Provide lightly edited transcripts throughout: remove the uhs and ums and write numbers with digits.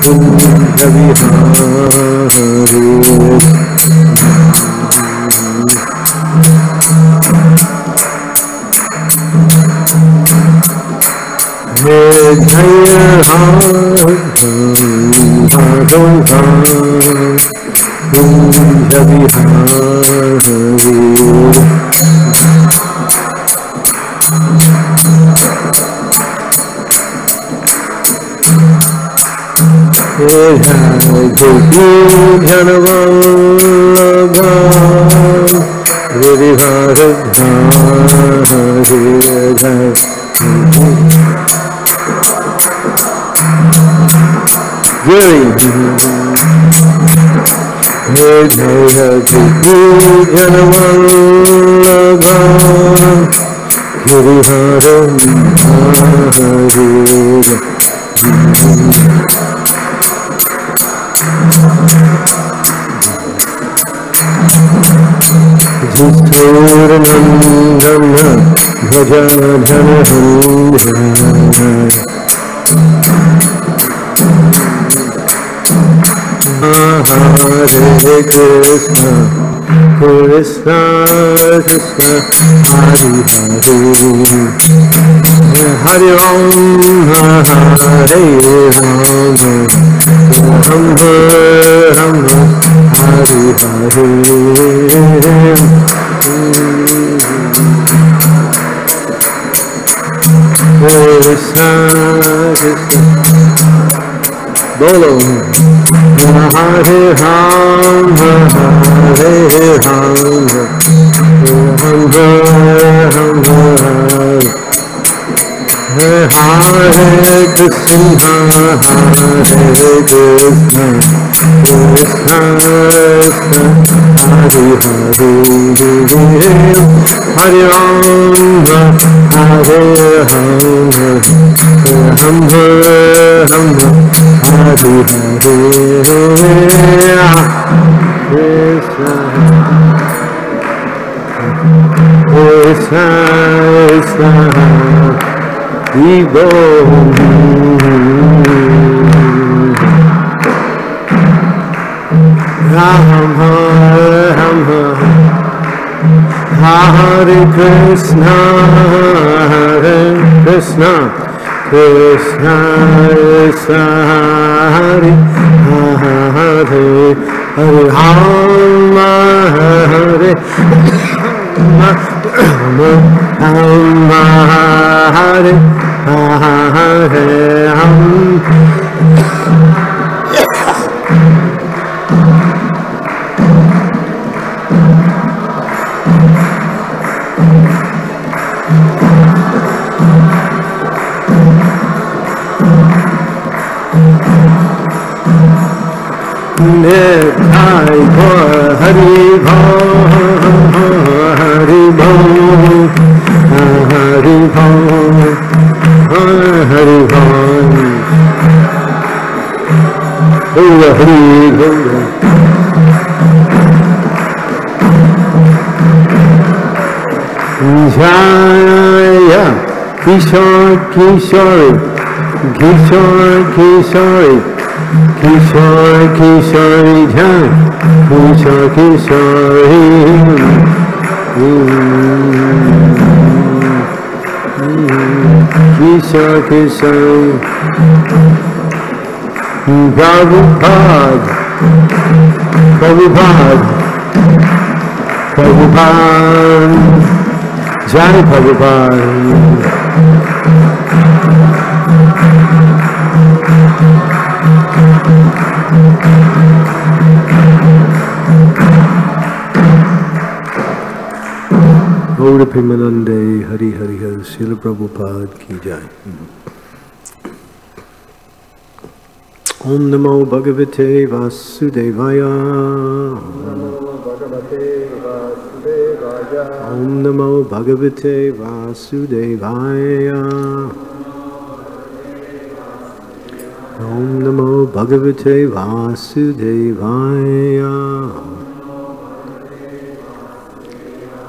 Kunja Vihari. Jaya Kunja Vihari. Candramauli Hare Krishna, Krishna Krishna, Hare Hare, Hare Ram, Hare Ram, Ram Ram, Hare Hare. Krishna Krishna, Bolo. Hare Ram, Hare Ram, Ram Ram, Hare Krishna, Hare Krishna, Krishna Krishna, Hare Hare, Hare Ram, Hare Ram, Ram Ram, Hare Hare. Krishna Krishna Krishna, we go. Ram Ram, Hare Krishna, Hare Krishna, Krishna Krishna, Hare Hare, Hare Rama, Hare Rama, Hare Hare Nitai Gaur Hari Bhau, Hari Bhau, Hari Bhau, Hari Bhau, Hari Hari Jaya Kishore Kishore, Kishore Kishore, Kishore Kishore Jai, Kishore Kishore, Kishore Kishore, Prabhupada, Prabhupada, Prabhupada, Jai Prabhupada. Gaura Premanande, Hari Hari Hari, Srila Prabhupada ki jai. Om Namo Bhagavate Vasudevaya. Om Namo Bhagavate Vasudevaya. Om Namo Bhagavate Vasudevaya.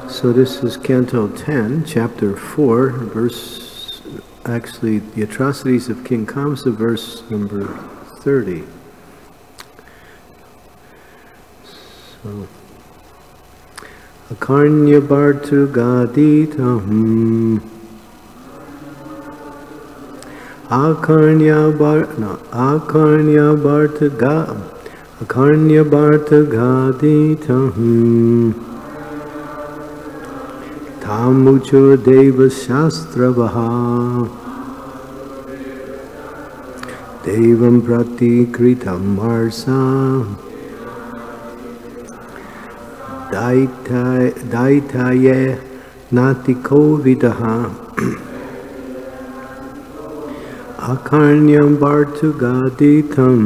So this is Canto 10, Chapter 4, verse, actually, the atrocities of King Kamsa, verse number 6:30. So, Akarnya Bhartu Gaditam. Akarnya Bharta Gaditam Tamuchur Deva Shastravaha Devam Pratikritam Marsa Daitaye Natiko Vidaha Akarnyam Bhartu Gaditam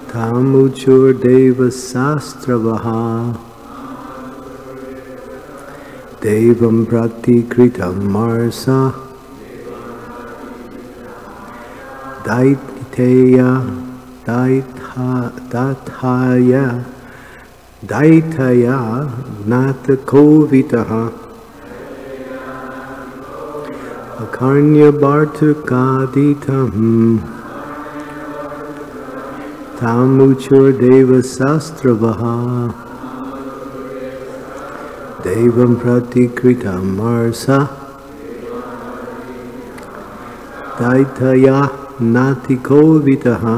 Tamuchur Deva Sastravaha Devam Pratikritam Marsa Daitaya Gnatakovitaha Akarnya Bhartu Gaditam Tamuchur Deva Sastravaha Devam Pratikritam Marsa Daitaya Natikovitaha.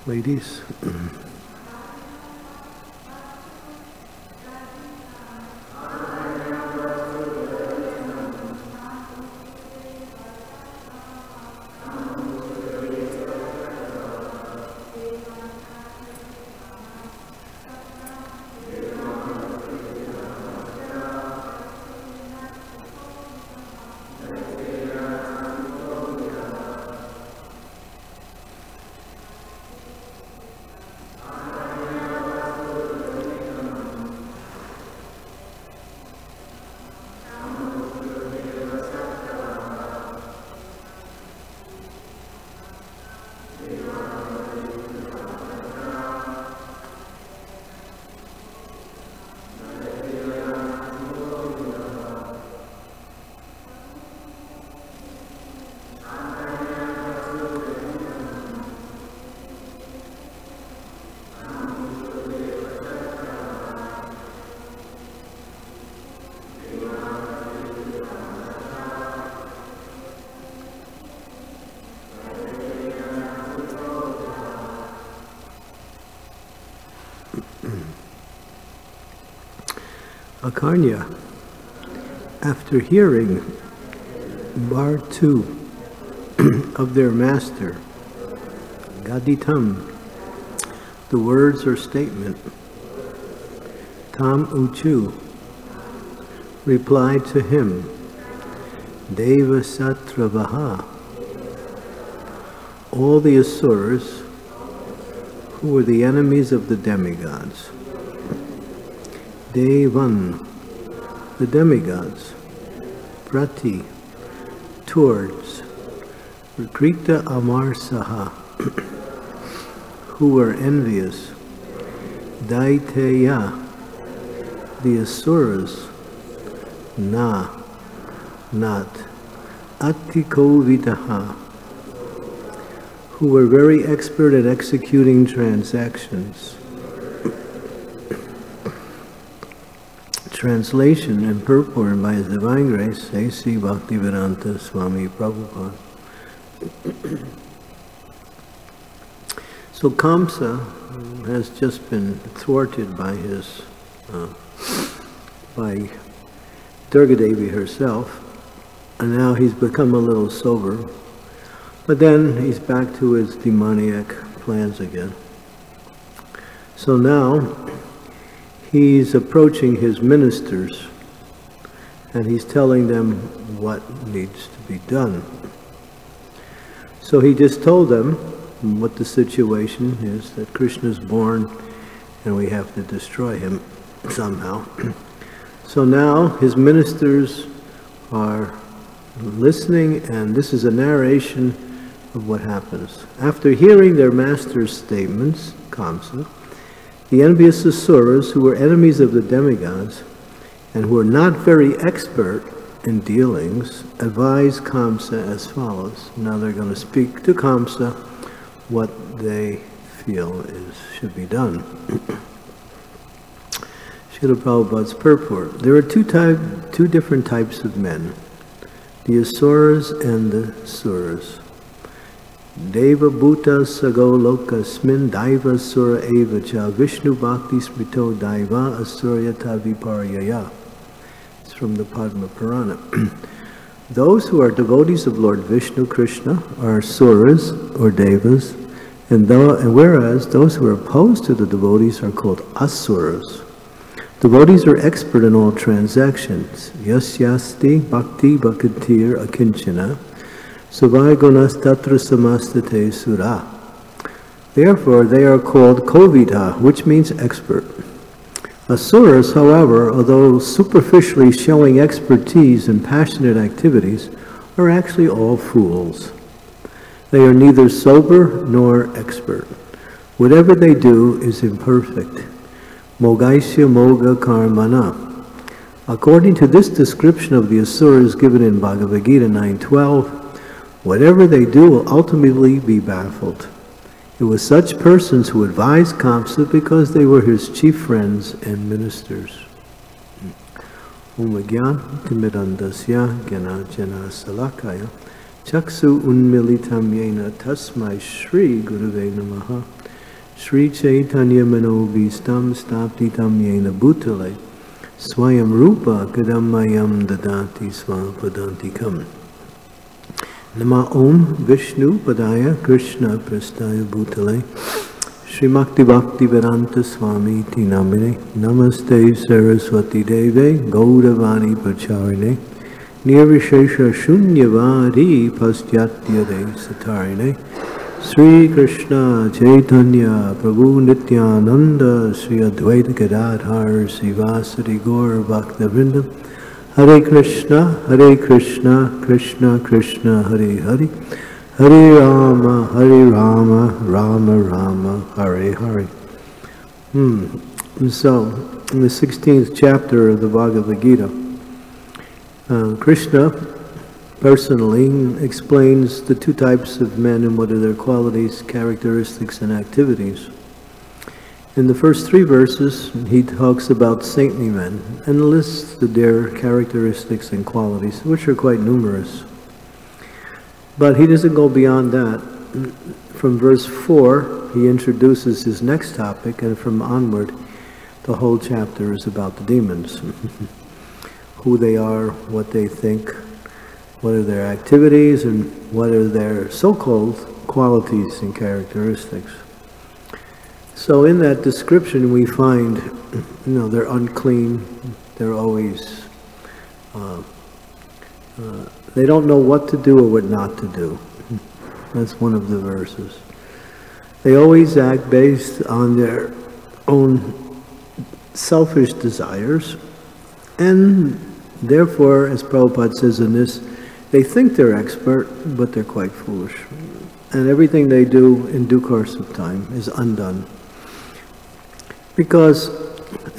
Ladies. Akarnya, after hearing Bhartu of their master, Gaditam, the words or statement, Tam Uchu, replied to him, Deva Satravaha, all the Asuras who were the enemies of the demigods. Devan, the demigods. Prati, towards. Vikrita Amarsaha, who were envious. Daiteya, the Asuras. Na, not. Atikovidaha, who were very expert at executing transactions. Translation and purport by His Divine Grace, A.C. Bhaktivedanta Swami Prabhupada. So Kamsa has just been thwarted by his, by Durga Devi herself, and now he's become a little sober. But then he's back to his demoniac plans again. So now he's approaching his ministers and he's telling them what needs to be done. So he just told them what the situation is, that Krishna's born and we have to destroy him somehow. So now his ministers are listening, and this is a narration of what happens. After hearing their master's statements, Kamsa, the envious asuras, who were enemies of the demigods and who were not very expert in dealings, advised Kamsa as follows. Now they're going to speak to Kamsa what they feel should be done. Srila Prabhupada's purport. There are two different types of men, the asuras and the suras. Deva bhuta sago lokasmin daiva sura eva cha Vishnu bhakti smrito daiva asuryata viparyaya. It's from the Padma Purana. Those who are devotees of Lord Vishnu Krishna are suras or devas, and whereas those who are opposed to the devotees are called asuras. Devotees are expert in all transactions. Yasyasti bhakti bhaktir akinchana Savai gunas tatra samastate sura. Therefore, they are called kovidha, which means expert. Asuras, however, although superficially showing expertise in passionate activities, are actually all fools. They are neither sober nor expert. Whatever they do is imperfect. Mogaisya moga karmana. According to this description of the asuras given in Bhagavad Gita 9:12, whatever they do will ultimately be baffled. It was such persons who advised Kamsa because they were his chief friends and ministers. Om Agyan Timirandasya Gyanajana Salakaya Chaksu Unmilitam Yena Tasmai Shri Gurave Namaha Shri Chaitanya Manobhistam Staptitam Yena Bhutale Swayam Rupa Kadamayam Dadati Swapadantikam. Nama Om Vishnu Padaya Krishna Prastaya Bhutale Srimakti Bhakti Vedanta Swami Tinamine Namaste Saraswati Deve Gaudavani Pacharine Nirvishesha Shunyavadi Pastyatya De Satarine Sri Krishna Chaitanya Prabhu Nityananda Sri Advaita Gadadhar Sivasati Gaur Bhaktivinoda Hare Krishna, Krishna Krishna, Hare Hare, Hare Rama, Rama Rama, Hare Hare. So, in the 16th chapter of the Bhagavad Gita, Krishna personally explains the two types of men and what are their qualities, characteristics, and activities. In the first 3 verses, he talks about saintly men and lists their characteristics and qualities, which are quite numerous. But he doesn't go beyond that. From verse 4, he introduces his next topic, and from onward, the whole chapter is about the demons. Who they are, what they think, what are their activities, and what are their so-called qualities and characteristics. So in that description we find, they're unclean, they're always, they don't know what to do or what not to do. That's one of the verses. They always act based on their own selfish desires, and therefore, as Prabhupada says in this, they think they're expert, but they're quite foolish. And everything they do in due course of time is undone, because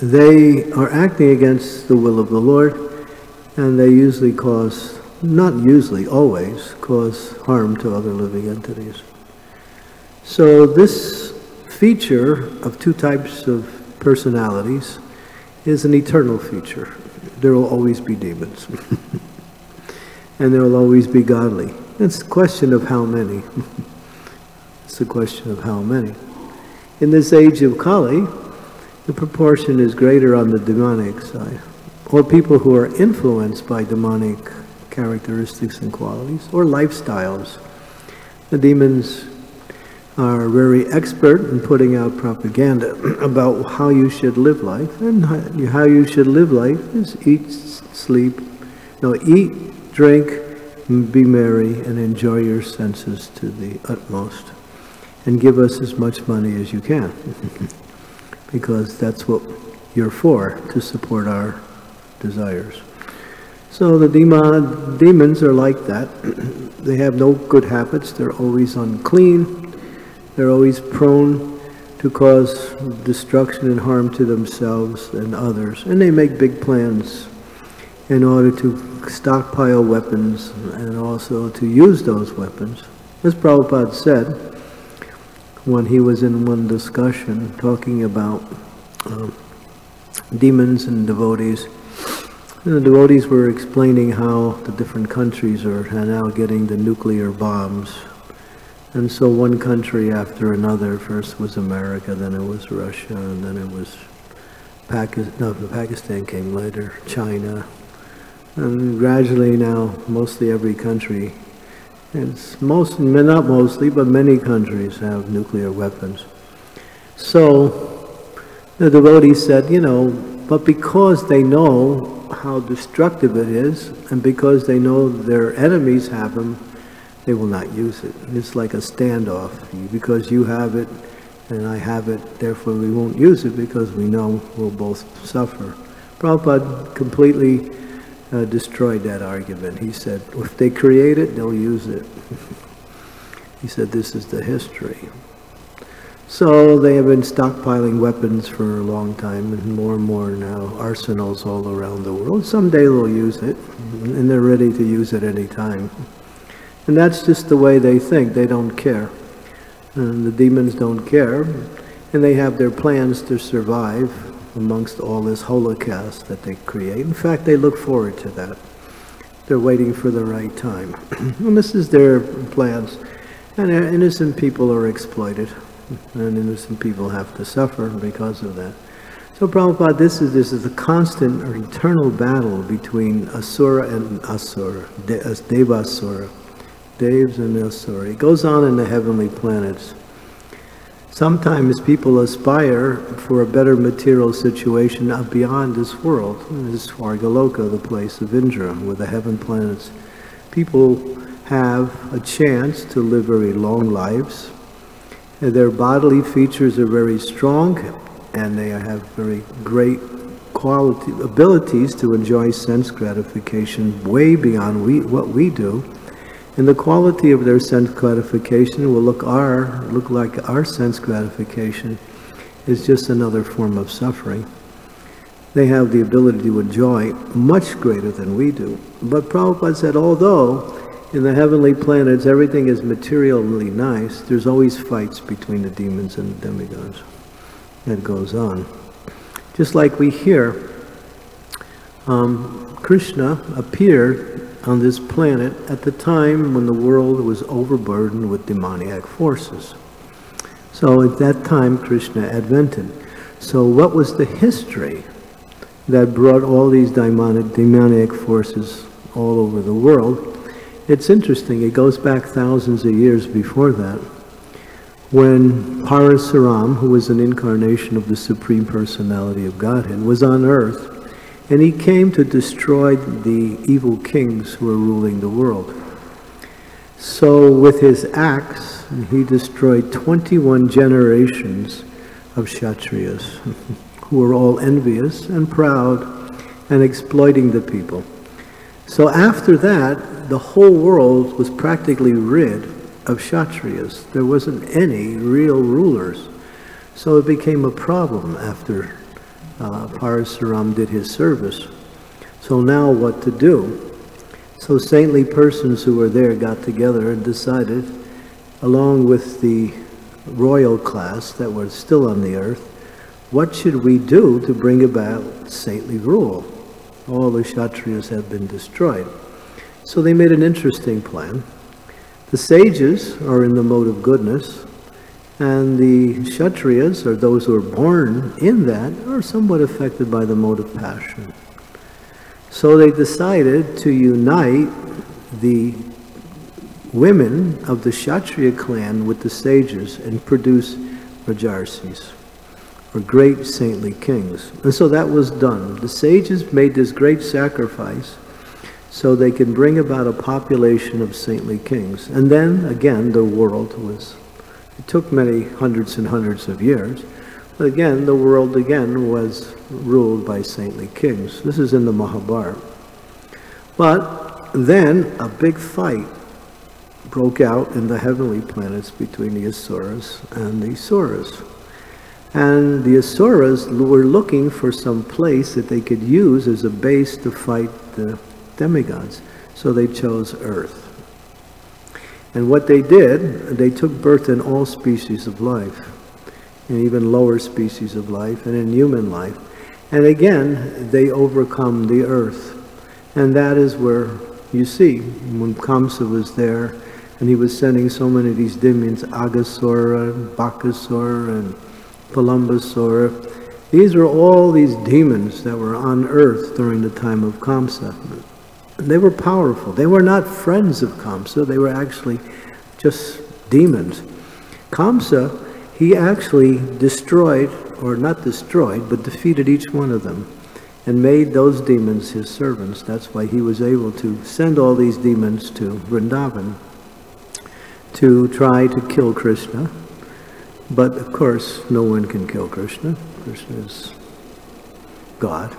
they are acting against the will of the Lord, and they usually cause not usually, always, cause harm to other living entities. So this feature of two types of personalities is an eternal feature. There will always be demons. And there will always be godly. It's a question of how many. It's a question of how many. In this age of Kali, the proportion is greater on the demonic side, or people who are influenced by demonic characteristics and qualities, or lifestyles. The demons are very expert in putting out propaganda about how you should live life, and how you should live life is eat, drink, be merry, and enjoy your senses to the utmost, and give us as much money as you can, because that's what you're for, to support our desires. So the demons are like that. They have no good habits. They're always unclean. They're always prone to cause destruction and harm to themselves and others. And they make big plans in order to stockpile weapons and also to use those weapons. As Prabhupada said, when he was in one discussion talking about demons and devotees, and the devotees were explaining how the different countries are now getting the nuclear bombs. And so one country after another, first was America, then it was Russia, and then it was Pakistan came later, China. And gradually now, mostly every country, not mostly, but many countries have nuclear weapons. So the devotees said, but because they know how destructive it is, and because they know their enemies have them, they will not use it. It's like a standoff. Because you have it and I have it, therefore we won't use it because we know we'll both suffer. Prabhupada completely destroyed that argument. He said, if they create it, they'll use it. He said, this is the history. So they have been stockpiling weapons for a long time, and more now, arsenals all around the world. Someday they'll use it, and they're ready to use it any time. And that's just the way they think. They don't care. And the demons don't care. And they have their plans to survive amongst all this holocaust that they create. In fact, they look forward to that. They're waiting for the right time. And this is their plans. And innocent people are exploited. And innocent people have to suffer because of that. So Prabhupada, this is a constant or eternal battle between Asura and Asura, Devasura. Devs and Asura. It goes on in the heavenly planets. Sometimes people aspire for a better material situation beyond this world. This is Swargaloka, the place of Indra, with the heaven planets. People have a chance to live very long lives. And their bodily features are very strong, and they have very great abilities to enjoy sense gratification way beyond what we do. And the quality of their sense gratification will look like our sense gratification is just another form of suffering. They have the ability to enjoy much greater than we do. But Prabhupada said, although in the heavenly planets everything is materially nice, there's always fights between the demons and the demigods. That goes on. Just like we hear, Krishna appeared on this planet at the time when the world was overburdened with demoniac forces. So at that time Krishna advented. So what was the history that brought all these demoniac forces all over the world? It's interesting, it goes back thousands of years before that, when Parasuram, who was an incarnation of the Supreme Personality of Godhead, was on earth. And he came to destroy the evil kings who were ruling the world. So with his axe, he destroyed 21 generations of Kshatriyas, who were all envious and proud and exploiting the people. So after that, the whole world was practically rid of Kshatriyas. There wasn't any real rulers. So it became a problem after Parasuram did his service. So now what to do? So saintly persons who were there got together and decided, along with the royal class that were still on the earth, what should we do to bring about saintly rule? All the Kshatriyas have been destroyed. So they made an interesting plan. The sages are in the mode of goodness, and the Kshatriyas, or those who are born in that, are somewhat affected by the mode of passion. So they decided to unite the women of the Kshatriya clan with the sages and produce Rajarsis, or great saintly kings. And so that was done. The sages made this great sacrifice so they can bring about a population of saintly kings. And then, again, the world was, it took many hundreds and hundreds of years, but again, the world again was ruled by saintly kings. This is in the Mahabharata. But then a big fight broke out in the heavenly planets between the Asuras and the Suras. And the Asuras were looking for some place that they could use as a base to fight the demigods. So they chose Earth. And what they did, they took birth in all species of life, and even lower species of life, and in human life. And again, they overcome the Earth. And that is where you see, when Kamsa was there, and he was sending so many of these demons, Aghasura, Bakasura, and Palambasura. These were all these demons that were on earth during the time of Kamsa. They were powerful. They were not friends of Kamsa. They were actually just demons. Kamsa, he actually destroyed, or not destroyed, but defeated each one of them and made those demons his servants. That's why he was able to send all these demons to Vrindavan to try to kill Krishna. But of course, no one can kill Krishna. Krishna is God.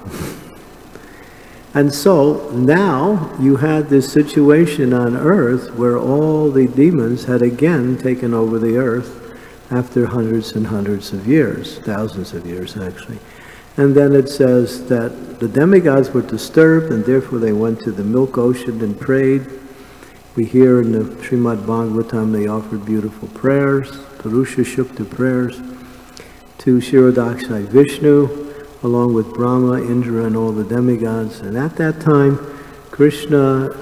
And so now you had this situation on earth where all the demons had again taken over the earth after hundreds and hundreds of years, thousands of years actually. And then it says that the demigods were disturbed, and therefore they went to the milk ocean and prayed. We hear in the Srimad Bhagavatam they offered beautiful prayers, Purusha Shukta prayers, to Kshirodakshai Vishnu, along with Brahma, Indra, and all the demigods. And at that time, Krishna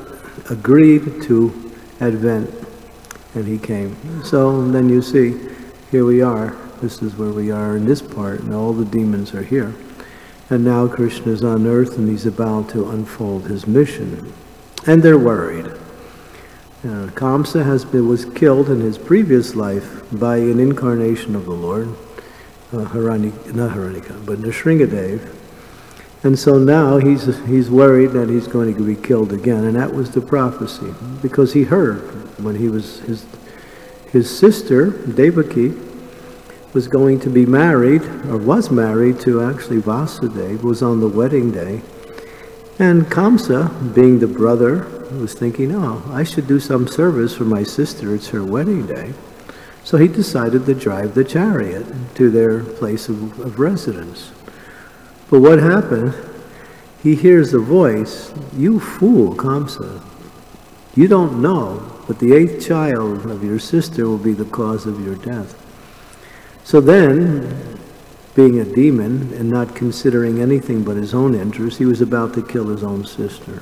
agreed to advent, and he came. So then you see, here we are. This is where we are in this part, and all the demons are here. And now Krishna is on earth, and he's about to unfold his mission. And they're worried. Kamsa was killed in his previous life by an incarnation of the Lord, not Haranika, but Nrsingadev. And so now he's worried that he's going to be killed again, and that was the prophecy, because he heard when he was his sister Devaki was going to be married, or was married to actually Vasudeva, was on the wedding day. And Kamsa, being the brother, was thinking, oh, I should do some service for my sister, it's her wedding day. So he decided to drive the chariot to their place of residence. But what happened? He hears a voice, you fool, Kamsa. You don't know, but the 8th child of your sister will be the cause of your death. So then, being a demon and not considering anything but his own interest, he was about to kill his own sister.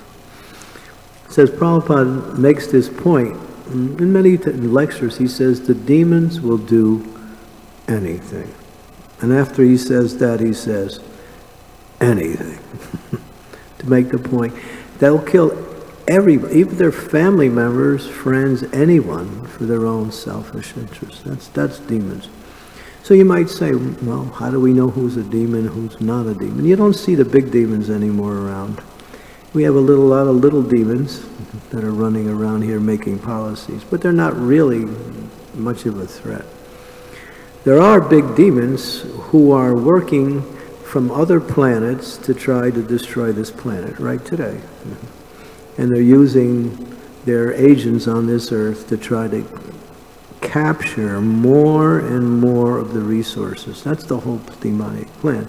It says Prabhupada makes this point. In many lectures he says the demons will do anything. And after he says that, he says anything. To make the point. They'll kill everybody, even their family members, friends, anyone, for their own selfish interests. That's demons. So you might say, well, how do we know who's a demon, who's not a demon? You don't see the big demons anymore around. We have a lot of little demons that are running around here making policies, but they're not really much of a threat. There are big demons who are working from other planets to try to destroy this planet right today. And they're using their agents on this earth to try to capture more and more of the resources. That's the whole demonic plan.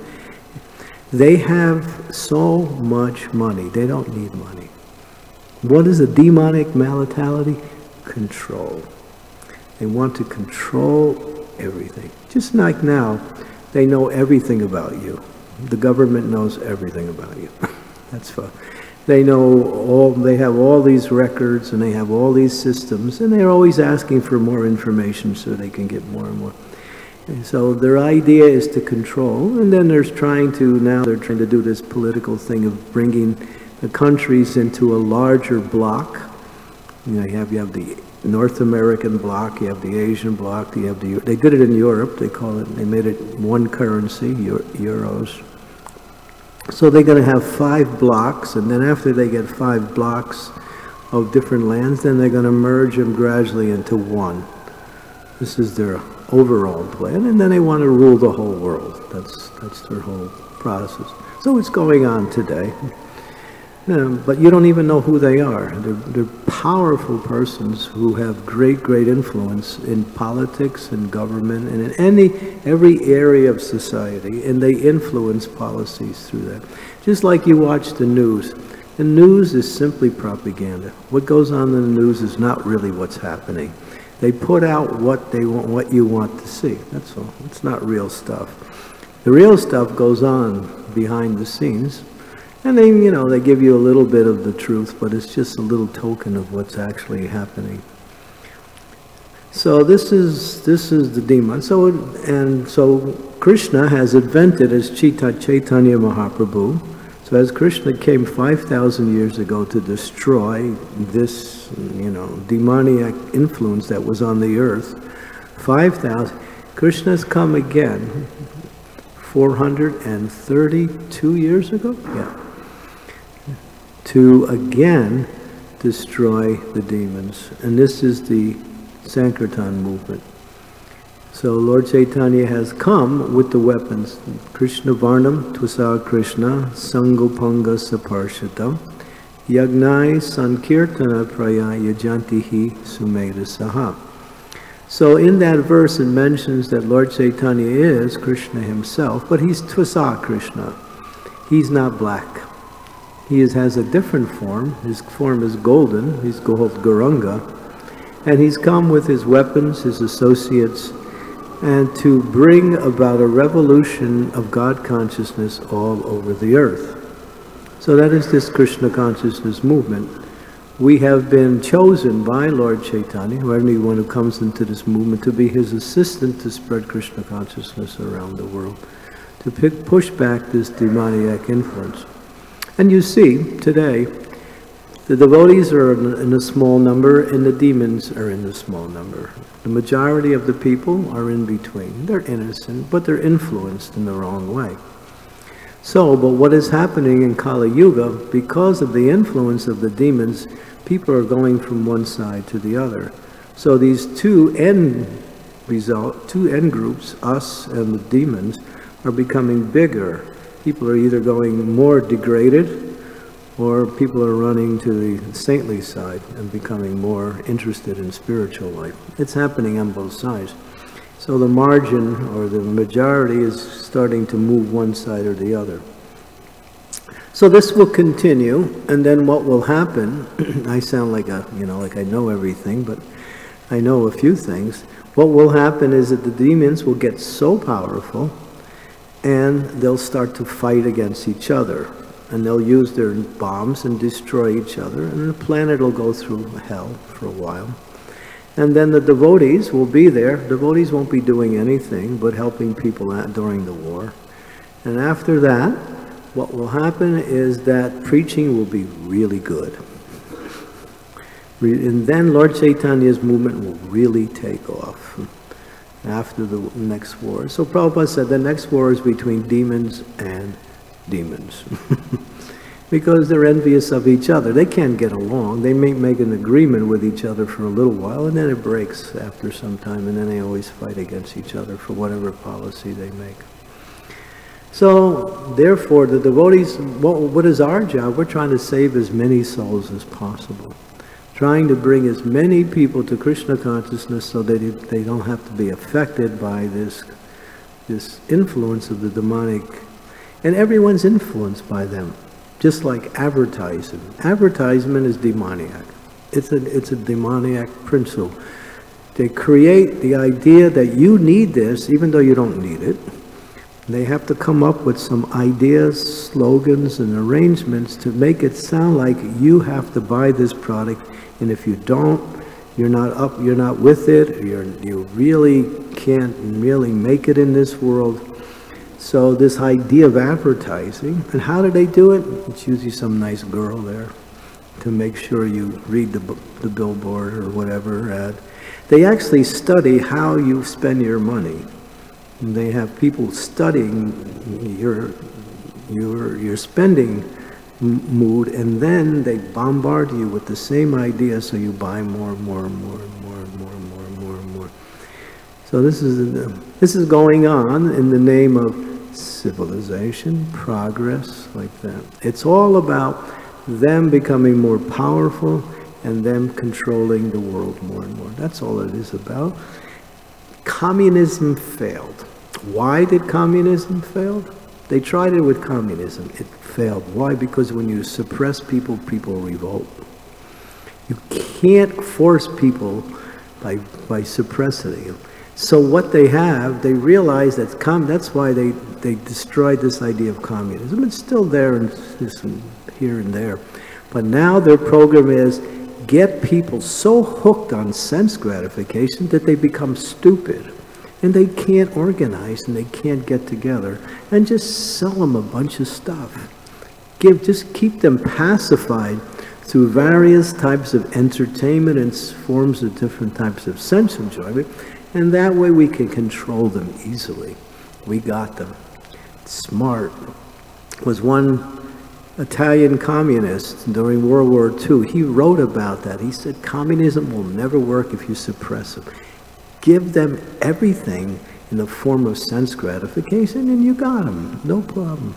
They have so much money. They don't need money. What is a demonic mentality? Control. They want to control everything. Just like now, they know everything about you. The government knows everything about you. That's fun. They have all these records and they have all these systems, and they're always asking for more information so they can get more and more. And so their idea is to control, and then they're trying to do this political thing of bringing the countries into a larger block. You have the North American block, you have the Asian block, they did it in Europe, they made it one currency, euros. So they're going to have 5 blocks, and then after they get 5 blocks of different lands, then they're going to merge them gradually into one. This is their overall plan, and then they want to rule the whole world. That's their whole process. So it's going on today. But you don't even know who they are. They're powerful persons who have great influence in politics and government and in every area of society, and they influence policies through that. Just like you watch the news. The news is simply propaganda. What goes on in the news is not really what's happening. They put out what you want to see. That's all. It's not real stuff. The real stuff goes on behind the scenes. And they give you a little bit of the truth, but it's just a little token of what's actually happening. So this is the demon. So Krishna has invented as Chaitanya Mahaprabhu. So as Krishna came 5,000 years ago to destroy this, demoniac influence that was on the earth, 5,000, Krishna's come again 432 years ago? Yeah. To again destroy the demons. And this is the Sankirtan movement. So Lord Chaitanya has come with the weapons. Krishna Varnam Tvasa Krishna Sangopanga Saparshatam Yagnai Sankirtana Praya Yajantihi Sumeda Saha. So in that verse it mentions that Lord Chaitanya is Krishna himself, but he's Tvasa Krishna. He's not black. He has a different form. His form is golden. He's called Gauranga. And he's come with his weapons, his associates, and to bring about a revolution of God consciousness all over the earth. So that is this Krishna consciousness movement. We have been chosen by Lord Chaitanya, or anyone who comes into this movement, to be his assistant to spread Krishna consciousness around the world, to push back this demoniac influence. And you see, today, the devotees are in a small number and the demons are in a small number. The majority of the people are in between. They're innocent, but they're influenced in the wrong way. So, but what is happening in Kali Yuga, because of the influence of the demons, people are going from one side to the other. So these two end groups, us and the demons, are becoming bigger. People are either going more degraded, or people are running to the saintly side and becoming more interested in spiritual life. It's happening on both sides. So the margin, or the majority, is starting to move one side or the other. So this will continue, and then what will happen, I sound like like I know everything, but I know a few things. What will happen is that the demons will get so powerful, and they'll start to fight against each other. And they'll use their bombs and destroy each other, and the planet will go through hell for a while. And then the devotees will be there. Devotees won't be doing anything but helping people out during the war. And after that, what will happen is that preaching will be really good. And then Lord Chaitanya's movement will really take off after the next war. So Prabhupada said the next war is between demons and demons. Because they're envious of each other. They can't get along. They may make an agreement with each other for a little while, and then it breaks after some time, and then they always fight against each other for whatever policy they make. So, therefore, the devotees, what is our job? We're trying to save as many souls as possible. Trying to bring as many people to Krishna consciousness so that they don't have to be affected by this influence of the demonic. And everyone's influenced by them. just like advertising. Advertisement is demoniac. It's a demoniac principle. They create the idea that you need this, even though you don't need it. They have to come up with some ideas, slogans, and arrangements to make it sound like you have to buy this product, and if you don't, you're not with it, you really can't really make it in this world. So this idea of advertising, and how do they do it? It's usually some nice girl there to make sure you read the billboard or whatever ad. They actually study how you spend your money. And they have people studying your spending mood, and then they bombard you with the same idea, so you buy more and more and more and more and more and more and more and more. So this is going on in the name of civilization, progress, like that. It's all about them becoming more powerful and them controlling the world more and more. That's all it is about. Communism failed. Why did communism fail? They tried it with communism. It failed. Why? Because when you suppress people, people revolt. You can't force people by suppressing them. So what they have, they realize that's why they destroyed this idea of communism. It's still there and here and there. But now their program is get people so hooked on sense gratification that they become stupid. And they can't organize and they can't get together, and just sell them a bunch of stuff. Just keep them pacified through various types of entertainment and forms of different types of sense enjoyment, and that way we can control them easily. We got them. Smart was one Italian communist during World War II. He wrote about that. He said, communism will never work if you suppress them. Give them everything in the form of sense gratification, and you got them. No problem.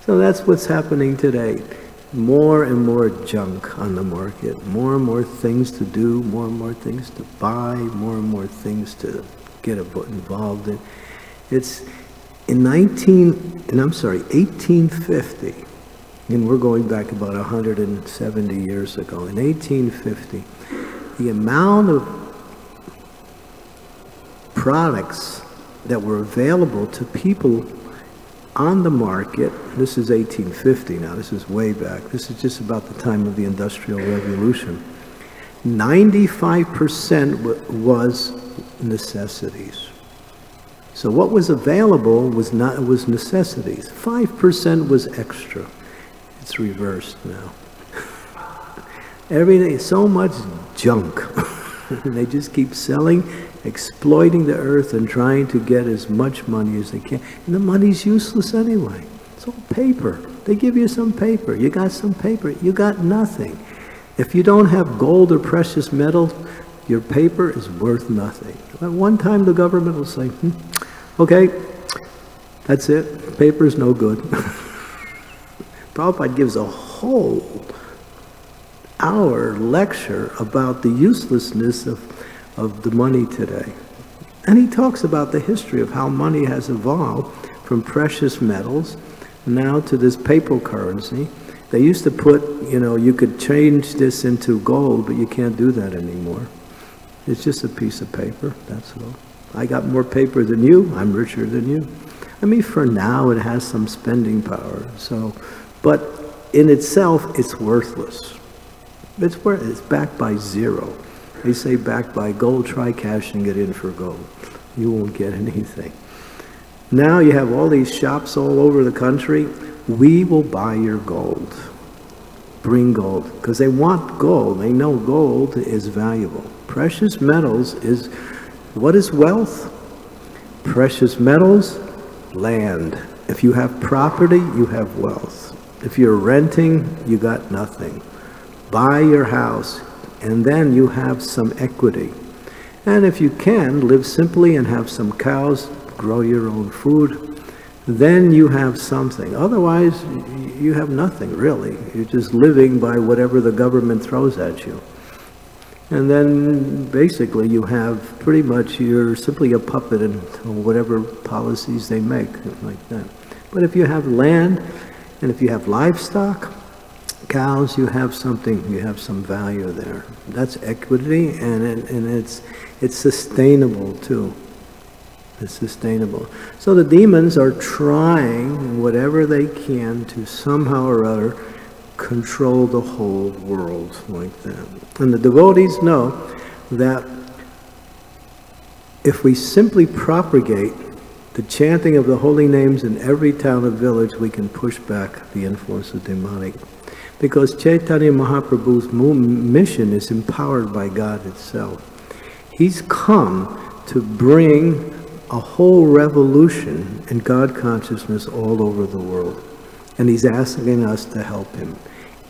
So that's what's happening today. More and more junk on the market. More and more things to do. More and more things to buy. More and more things to get involved in. It's in 1850, and we're going back about 170 years ago. In 1850, the amount of products that were available to people on the market, this is 1850 now, this is way back, this is just about the time of the Industrial Revolution, 95% was necessities. So what was available was necessities. 5% was extra. It's reversed now. Everything, so much junk. They just keep selling, exploiting the earth and trying to get as much money as they can. And the money's useless anyway. It's all paper. They give you some paper. You got some paper. You got nothing. If you don't have gold or precious metals, your paper is worth nothing. At one time the government will say, okay, that's it. Paper's no good. Prabhupada gives a whole hour lecture about the uselessness of the money today. And he talks about the history of how money has evolved from precious metals now to this paper currency. They used to put, you could change this into gold, but you can't do that anymore. It's just a piece of paper, that's all. I got more paper than you, I'm richer than you. I mean, for now it has some spending power, but in itself it's worthless. It's backed by zero. They say backed by gold, try cashing it in for gold. You won't get anything. Now you have all these shops all over the country. We will buy your gold. Bring gold. Because they want gold. They know gold is valuable. Precious metals is, what is wealth? Precious metals, land. If you have property, you have wealth. If you're renting, you got nothing. Buy your house, and then you have some equity. And if you can, live simply and have some cows, grow your own food, then you have something. Otherwise, you have nothing, really. You're just living by whatever the government throws at you. And then, basically, you have pretty much, you're simply a puppet in whatever policies they make, like that. But if you have land, And if you have livestock, cows, you have something, you have some value there. That's equity, and it's sustainable too. It's sustainable. So the demons are trying whatever they can to somehow or other control the whole world like that. And the devotees know that if we simply propagate the chanting of the holy names in every town and village, we can push back the influence of demonic. Because Chaitanya Mahaprabhu's mission is empowered by God itself. He's come to bring a whole revolution in God consciousness all over the world. And he's asking us to help him.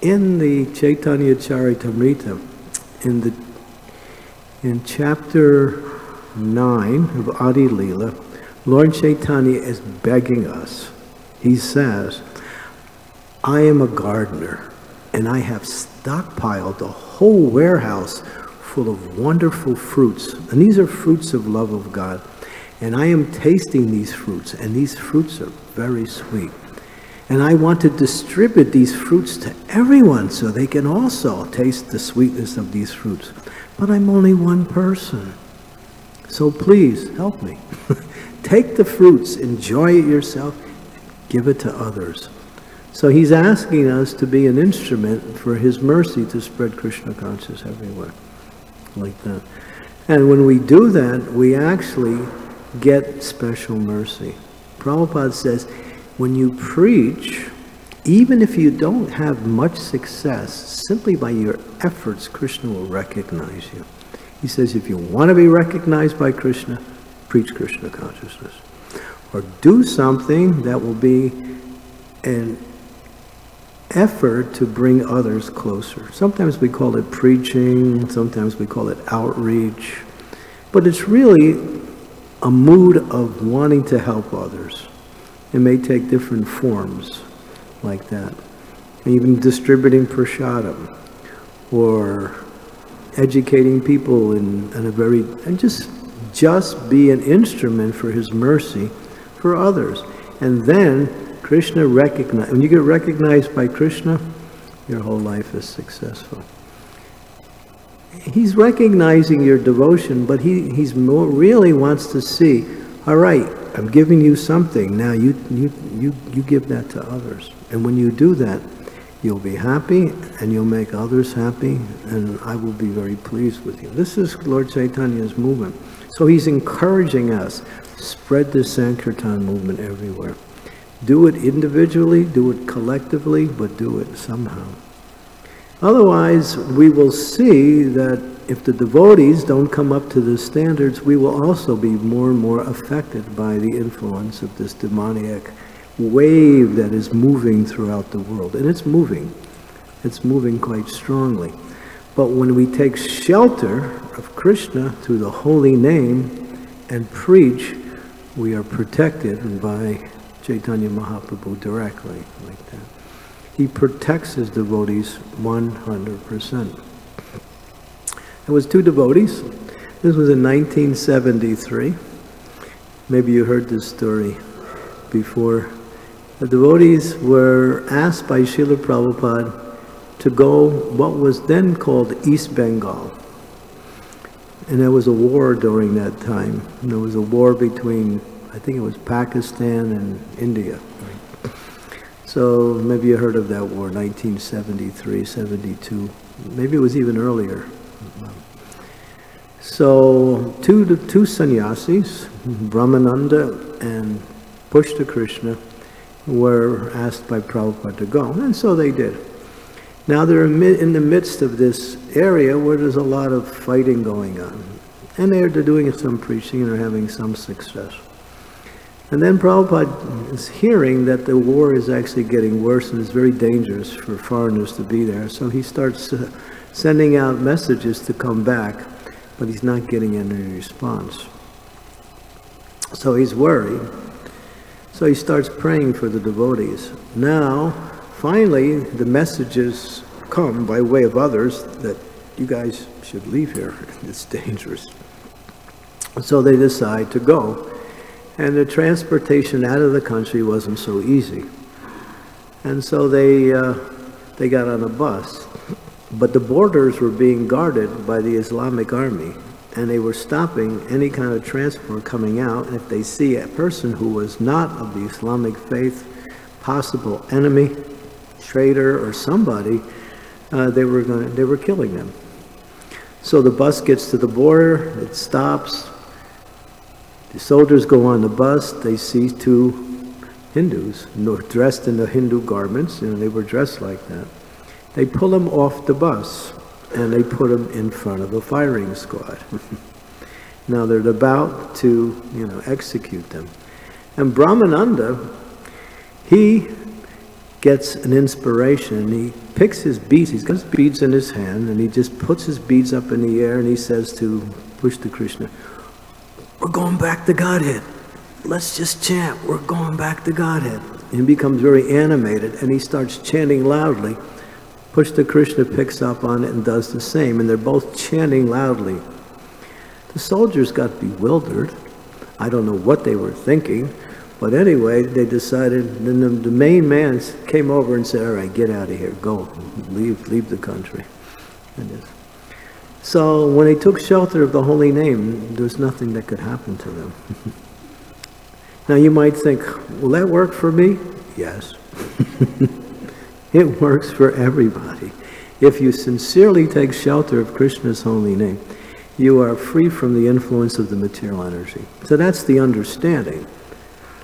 In the Chaitanya Charitamrita, in chapter 9 of Adi Leela, Lord Chaitanya is begging us. He says, I am a gardener, and I have stockpiled a whole warehouse full of wonderful fruits. And these are fruits of love of God. And I am tasting these fruits, and these fruits are very sweet. And I want to distribute these fruits to everyone so they can also taste the sweetness of these fruits. But I'm only one person. So please, help me. Take the fruits, enjoy it yourself, give it to others. So he's asking us to be an instrument for his mercy to spread Krishna consciousness everywhere. Like that. And when we do that, we actually get special mercy. Prabhupada says, when you preach, even if you don't have much success, simply by your efforts, Krishna will recognize you. He says, if you want to be recognized by Krishna, preach Krishna consciousness. Or do something that will be an effort to bring others closer. Sometimes we call it preaching, sometimes we call it outreach, but it's really a mood of wanting to help others. It may take different forms like that. Even distributing prasadam, or educating people and just be an instrument for his mercy for others. And then Krishna when you get recognized by Krishna, your whole life is successful. He's recognizing your devotion, but he's really wants to see, all right, I'm giving you something, now you give that to others. And when you do that, you'll be happy, and you'll make others happy, and I will be very pleased with you. This is Lord Chaitanya's movement. So he's encouraging us, spread the Sankirtan movement everywhere. Do it individually, do it collectively, but do it somehow. Otherwise, we will see that if the devotees don't come up to the standards, we will also be more and more affected by the influence of this demoniac wave that is moving throughout the world. And it's moving quite strongly. But when we take shelter of Krishna through the holy name and preach, we are protected by Chaitanya Mahaprabhu directly, like that. He protects his devotees 100%. There was two devotees. This was in 1973. Maybe you heard this story before. The devotees were asked by Srila Prabhupada to go what was then called East Bengal. And there was a war during that time. And there was a war between, I think it was Pakistan and India. So maybe you heard of that war, 1973, 72. Maybe it was even earlier. So two sannyasis, Brahmananda and Pushta Krishna, were asked by Prabhupada to go, and so they did. Now they're in the midst of this area where there's a lot of fighting going on, and they're doing some preaching and they're having some success. And then Prabhupada is hearing that the war is actually getting worse and it's very dangerous for foreigners to be there, so he starts sending out messages to come back, but he's not getting any response. So he's worried. So he starts praying for the devotees. Now, finally, the messages come by way of others that you guys should leave here. It's dangerous. So they decide to go. And the transportation out of the country wasn't so easy. And so they got on a bus. But the borders were being guarded by the Islamic army, and they were stopping any kind of transport coming out. And if they see a person who was not of the Islamic faith, possible enemy, traitor, or somebody, they were killing them. So the bus gets to the border, it stops. The soldiers go on the bus. They see two Hindus dressed in the Hindu garments, they were dressed like that. They pull them off the bus, and they put them in front of a firing squad. Now they're about to, execute them. And Brahmananda, he gets an inspiration. He picks his beads. He's got his beads in his hand, and he just puts his beads up in the air, and he says to Krishna, "We're going back to Godhead. Let's just chant. We're going back to Godhead." And he becomes very animated, and he starts chanting loudly. Krishna picks up on it and does the same, and they're both chanting loudly. The soldiers got bewildered. I don't know what they were thinking, but anyway, they decided, then the main man came over and said, "All right, get out of here, go, leave the country." So when they took shelter of the holy name, there was nothing that could happen to them. Now you might think, will that work for me? Yes. It works for everybody. If you sincerely take shelter of Krishna's holy name, you are free from the influence of the material energy. So that's the understanding.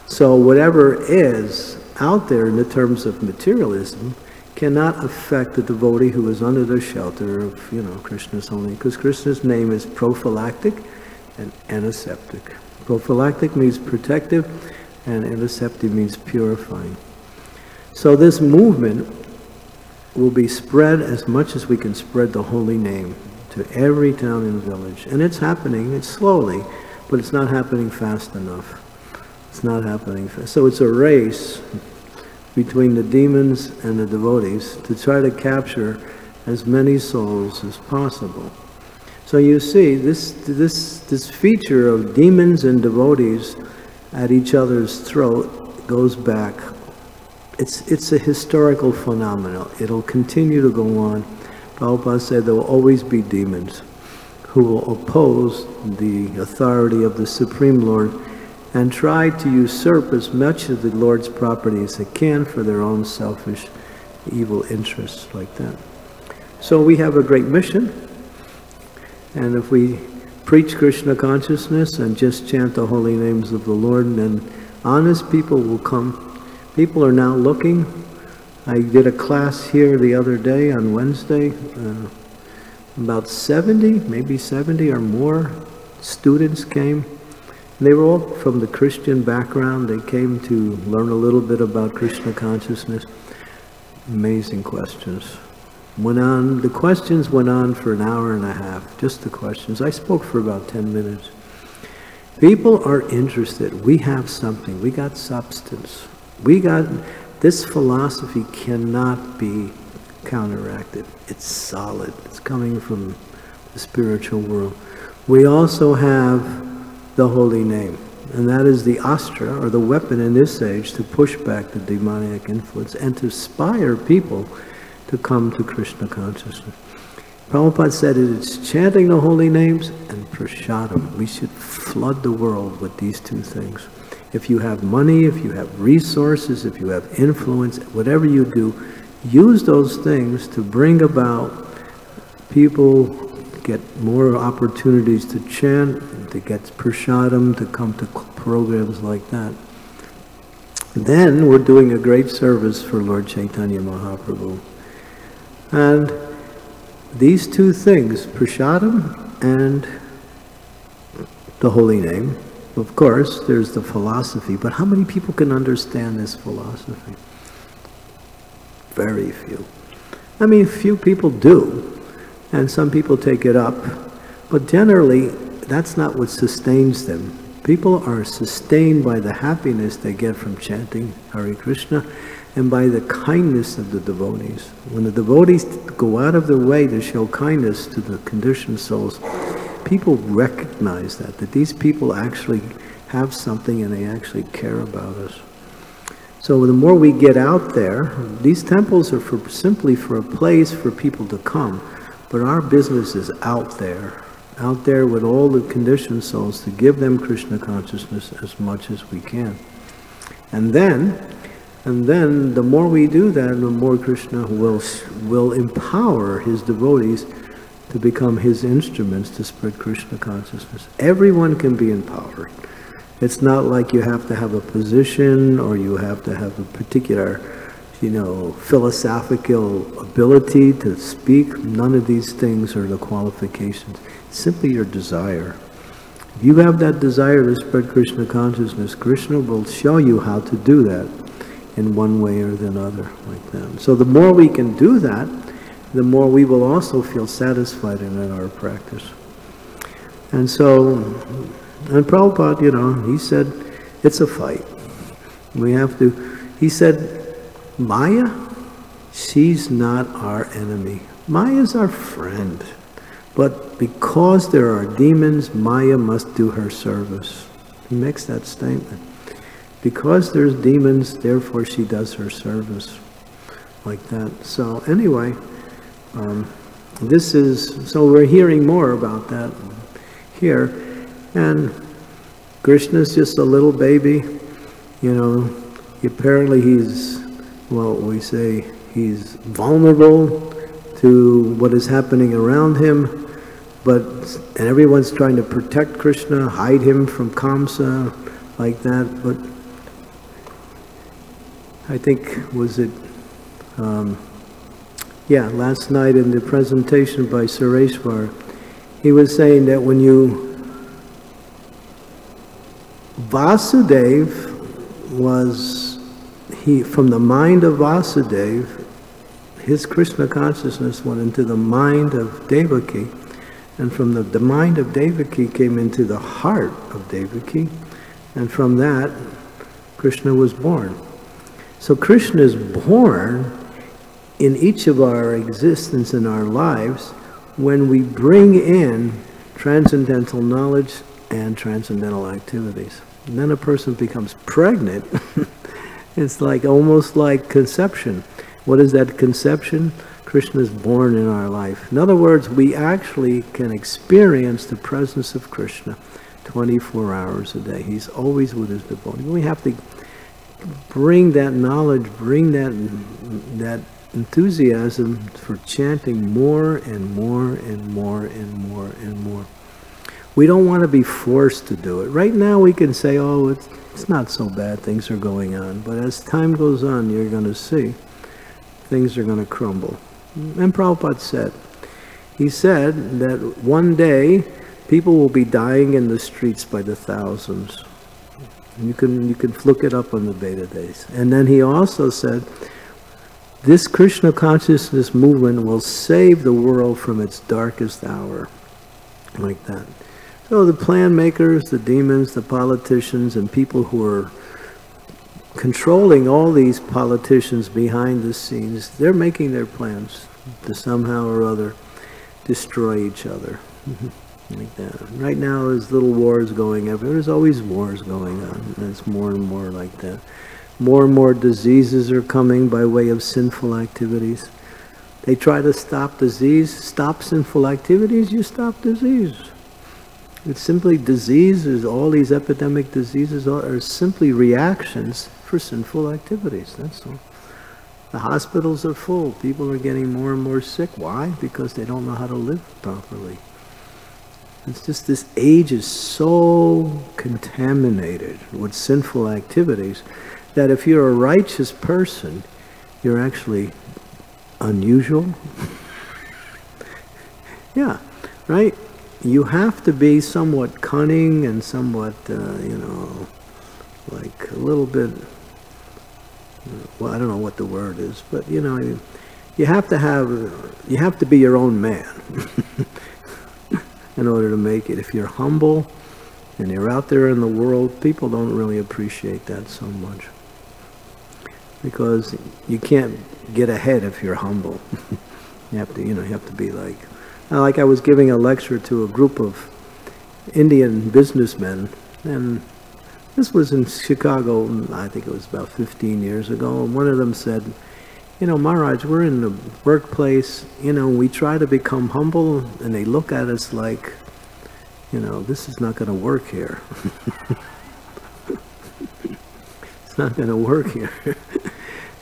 So whatever is out there in the terms of materialism cannot affect the devotee who is under the shelter of, Krishna's holy name, because Krishna's name is prophylactic and antiseptic. Prophylactic means protective, and antiseptic means purifying. So this movement will be spread as much as we can spread the holy name to every town and village. And it's happening, it's slowly, but it's not happening fast enough. It's not happening fast. So it's a race between the demons and the devotees to try to capture as many souls as possible. So you see, this feature of demons and devotees at each other's throat goes back. It's a historical phenomenon. It'll continue to go on. Prabhupada said there will always be demons who will oppose the authority of the Supreme Lord and try to usurp as much of the Lord's property as they can for their own selfish, evil interests like that. So we have a great mission, and if we preach Krishna consciousness and just chant the holy names of the Lord, then honest people will come. People are now looking. I did a class here the other day on Wednesday. About 70, maybe 70 or more students came. They were all from the Christian background. They came to learn a little bit about Krishna consciousness. Amazing questions. The questions went on for an hour and a half, just the questions. I spoke for about 10 minutes. People are interested. We have something. We got substance. This philosophy cannot be counteracted. It's solid. It's coming from the spiritual world. We also have the holy name, and that is the astra, or the weapon in this age, to push back the demonic influence and to inspire people to come to Krishna consciousness. Prabhupada said it's chanting the holy names and prasadam. We should flood the world with these two things. If you have money, if you have resources, if you have influence, whatever you do, use those things to bring about people get more opportunities to chant, to get prasadam, to come to programs like that. Then we're doing a great service for Lord Chaitanya Mahaprabhu. And these two things, prasadam and the holy name, of course, there's the philosophy, but how many people can understand this philosophy? Very few. I mean, few people do, and some people take it up, but generally, that's not what sustains them. People are sustained by the happiness they get from chanting Hare Krishna and by the kindness of the devotees. When the devotees go out of their way to show kindness to the conditioned souls, people recognize that these people actually have something and they actually care about us. So the more we get out there, these temples are simply for a place for people to come, but our business is out there with all the conditioned souls to give them Krishna consciousness as much as we can. And then the more we do that, the more Krishna will empower his devotees to become his instruments to spread Krishna consciousness. Everyone can be empowered. It's not like you have to have a position or you have to have a particular, philosophical ability to speak. None of these things are the qualifications. It's simply your desire. If you have that desire to spread Krishna consciousness, Krishna will show you how to do that in one way or another, like that. So the more we can do that, the more we will also feel satisfied in our practice. And so, and Prabhupada, he said, it's a fight. We have to, he said, Maya, she's not our enemy. Maya's our friend. But because there are demons, Maya must do her service. He makes that statement. Because there's demons, therefore she does her service. Like that. So anyway, so we're hearing more about that here. And Krishna's just a little baby, apparently he's vulnerable to what is happening around him, and everyone's trying to protect Krishna, hide him from Kamsa, like that. But I think, last night in the presentation by Sureshwar, he was saying that from the mind of Vasudeva, his Krishna consciousness went into the mind of Devaki, and from the mind of Devaki came into the heart of Devaki, and from that, Krishna was born. So Krishna is born in each of our existence in our lives when we bring in transcendental knowledge and transcendental activities. And then a person becomes pregnant. It's almost like conception. What is that conception? Krishna is born in our life. In other words, we actually can experience the presence of Krishna 24 hours a day. He's always with his devotee. We have to bring that knowledge, bring that enthusiasm for chanting more and more and more and more and more. We don't want to be forced to do it. Right now we can say, oh, it's not so bad, things are going on. But as time goes on, you're going to see things are going to crumble. And Prabhupada he said that one day people will be dying in the streets by the thousands. You can look it up on the Veda days. And then he also said, this Krishna consciousness movement will save the world from its darkest hour. Like that. So the plan makers, the demons, the politicians, and people who are controlling all these politicians behind the scenes, they're making their plans to somehow or other destroy each other. Like that. Right now there's little wars going everywhere. There's always wars going on. And it's more and more like that. More and more diseases are coming by way of sinful activities. They try to stop disease. Stop sinful activities, you stop disease. It's simply diseases. All these epidemic diseases are simply reactions for sinful activities. That's all. The hospitals are full. People are getting more and more sick. Why? Because they don't know how to live properly. It's just this age is so contaminated with sinful activities that if you're a righteous person, you're actually unusual. Yeah, right? You have to be somewhat cunning and somewhat, like a little bit, well, I don't know what the word is, but you have to be your own man in order to make it. If you're humble and you're out there in the world, people don't really appreciate that so much. Because you can't get ahead if you're humble. You have to be like I was giving a lecture to a group of Indian businessmen, and This was in Chicago, I think it was about 15 years ago, and one of them said, you know, Maharaj, we're in the workplace, you know, we try to become humble, and they look at us like, you know, this is not going to work here. It's not going to work here.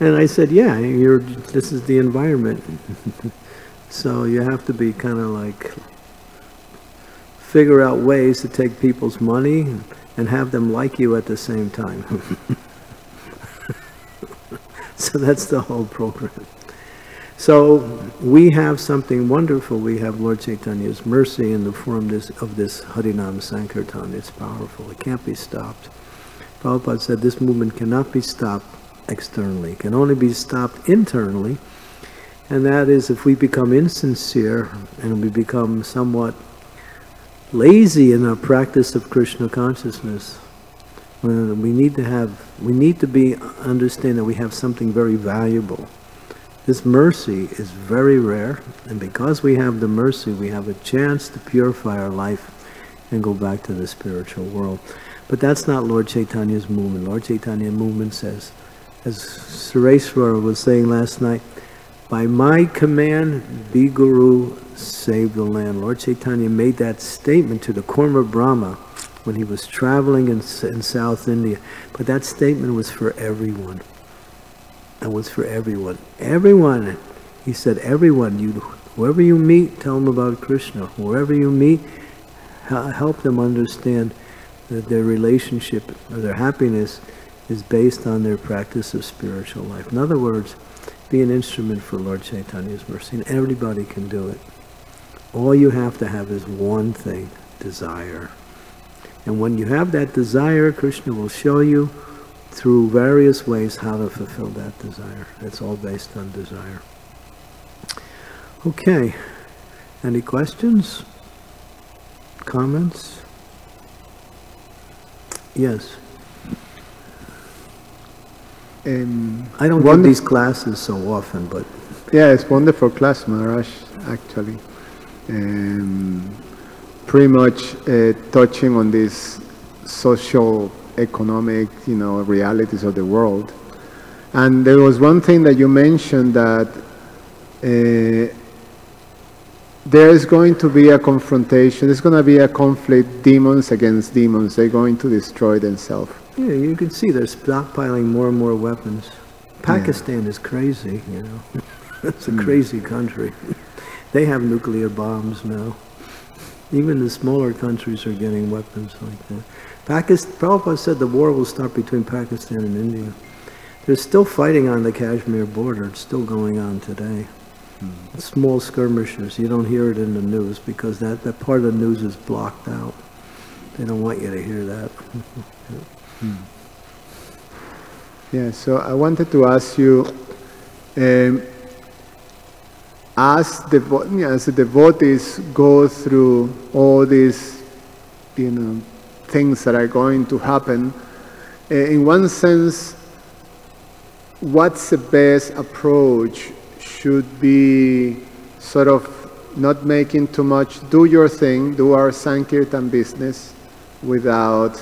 And I said, yeah, this is the environment. So you have to be kind of like, figure out ways to take people's money and have them like you at the same time. So that's the whole program. So we have something wonderful. We have Lord Chaitanya's mercy in the form of this Harinam Sankirtan. It's powerful. It can't be stopped. Prabhupada said this movement cannot be stopped externally. It can only be stopped internally. And that is if we become insincere and we become somewhat lazy in our practice of Krishna consciousness. We need to understand that we have something very valuable. This mercy is very rare, and because we have the mercy, we have a chance to purify our life and go back to the spiritual world. But that's not Lord Chaitanya's movement. Lord Chaitanya's movement says, as Sureshwara was saying last night, by my command, be Guru, save the land. Lord Chaitanya made that statement to the Kurma Brahma when he was traveling in South India. But that statement was for everyone. It was for everyone. Everyone. He said, everyone, whoever you meet, tell them about Krishna. Whoever you meet, help them understand that their relationship or their happiness is based on their practice of spiritual life. In other words, be an instrument for Lord Chaitanya's mercy, and everybody can do it. All you have to have is one thing, desire. And when you have that desire, Krishna will show you through various ways how to fulfill that desire. It's all based on desire. Okay. Any questions? Comments? Yes. I don't give these classes so often, but... Yeah, it's wonderful class, Maharaj, actually. Pretty much touching on these social, economic, realities of the world. And there was one thing that you mentioned, that there is going to be a confrontation, there's going to be a conflict, demons against demons. They're going to destroy themselves. Yeah, you can see they're stockpiling more and more weapons. Pakistan is crazy, It's a crazy country. They have nuclear bombs now. Even the smaller countries are getting weapons like that. Prabhupada said the war will start between Pakistan and India. They're still fighting on the Kashmir border. It's still going on today. Small skirmishes. You don't hear it in the news because that part of the news is blocked out. They don't want you to hear that. Yeah, so I wanted to ask you, as the devotees go through all these, things that are going to happen, in one sense, what's the best approach? Should be sort of not making too much, do your thing, do our Sankirtan business without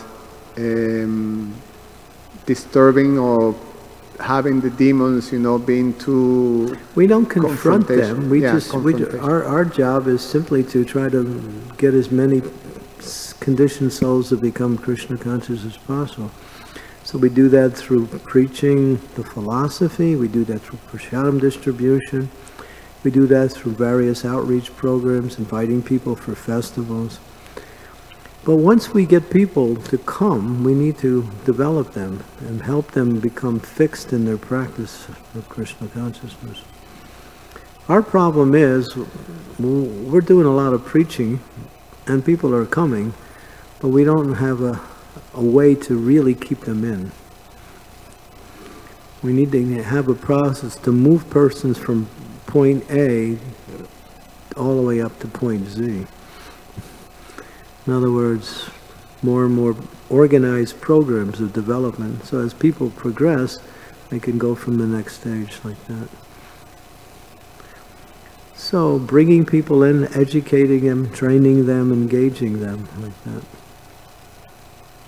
disturbing or having the demons, being too... We don't confront them. Our job is simply to try to get as many conditioned souls to become Krishna conscious as possible. So we do that through preaching the philosophy, we do that through prasadam distribution, we do that through various outreach programs, inviting people for festivals. But once we get people to come, we need to develop them and help them become fixed in their practice of Krishna consciousness. Our problem is, we're doing a lot of preaching and people are coming, but we don't have a way to really keep them in. We need to have a process to move persons from point A all the way up to point Z. In other words, more and more organized programs of development, so as people progress, they can go from the next stage like that. So bringing people in, educating them, training them, engaging them like that.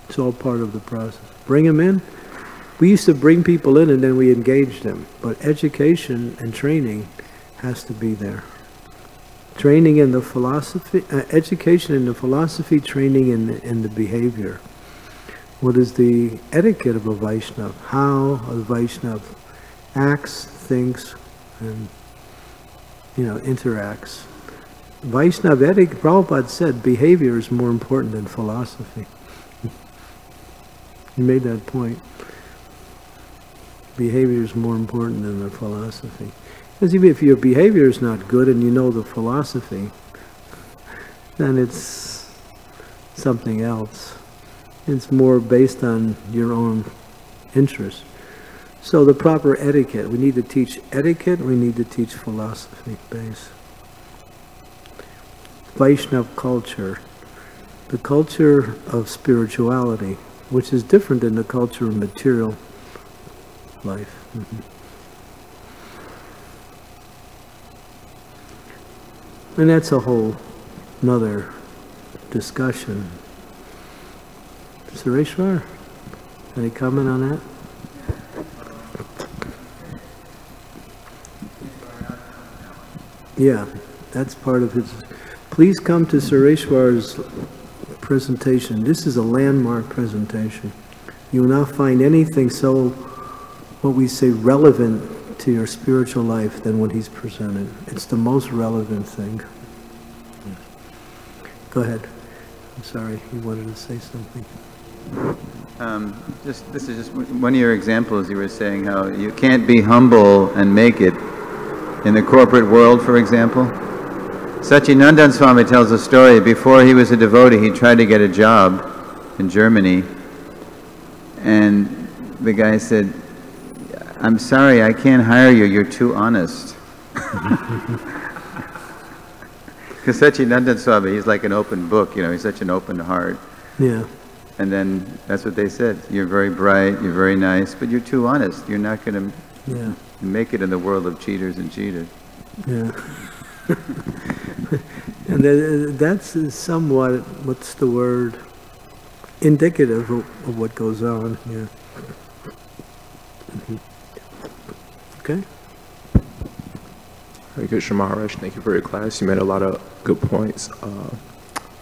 It's all part of the process. Bring them in. We used to bring people in and then we engage them. But education and training has to be there. Training in the philosophy, education in the philosophy, training in the behavior. What is the etiquette of a Vaishnava? How a Vaishnava acts, thinks, and interacts. Vaishnava etiquette, Prabhupada said, behavior is more important than philosophy. He made that point. Behavior is more important than the philosophy. Because even if your behavior is not good and you know the philosophy, then it's something else. It's more based on your own interest. So the proper etiquette, we need to teach etiquette, we need to teach philosophy base. Vaishnava culture, the culture of spirituality, which is different than the culture of material life. And that's a whole another discussion. Sureshwar, any comment on that? Yeah, that's part of his. Please come to Sureshwar's presentation. This is a landmark presentation. You will not find anything so, what we say, relevant to your spiritual life than what he's presented. It's the most relevant thing. Go ahead. I'm sorry, you wanted to say something. This is just one of your examples. You were saying how you can't be humble and make it in the corporate world, for example. Satyanandan Swami tells a story. Before he was a devotee, he tried to get a job in Germany, and the guy said, "I'm sorry, I can't hire you, you're too honest." Because Satyanandan Swami, he's like an open book, he's such an open heart. Yeah. And then that's what they said. You're very bright, you're very nice, but you're too honest. You're not going to make it in the world of cheaters and cheated. Yeah. And that's somewhat, what's the word, indicative of what goes on. Yeah. Okay. Hare Krishna Maharaj, thank you for your class. You made a lot of good points.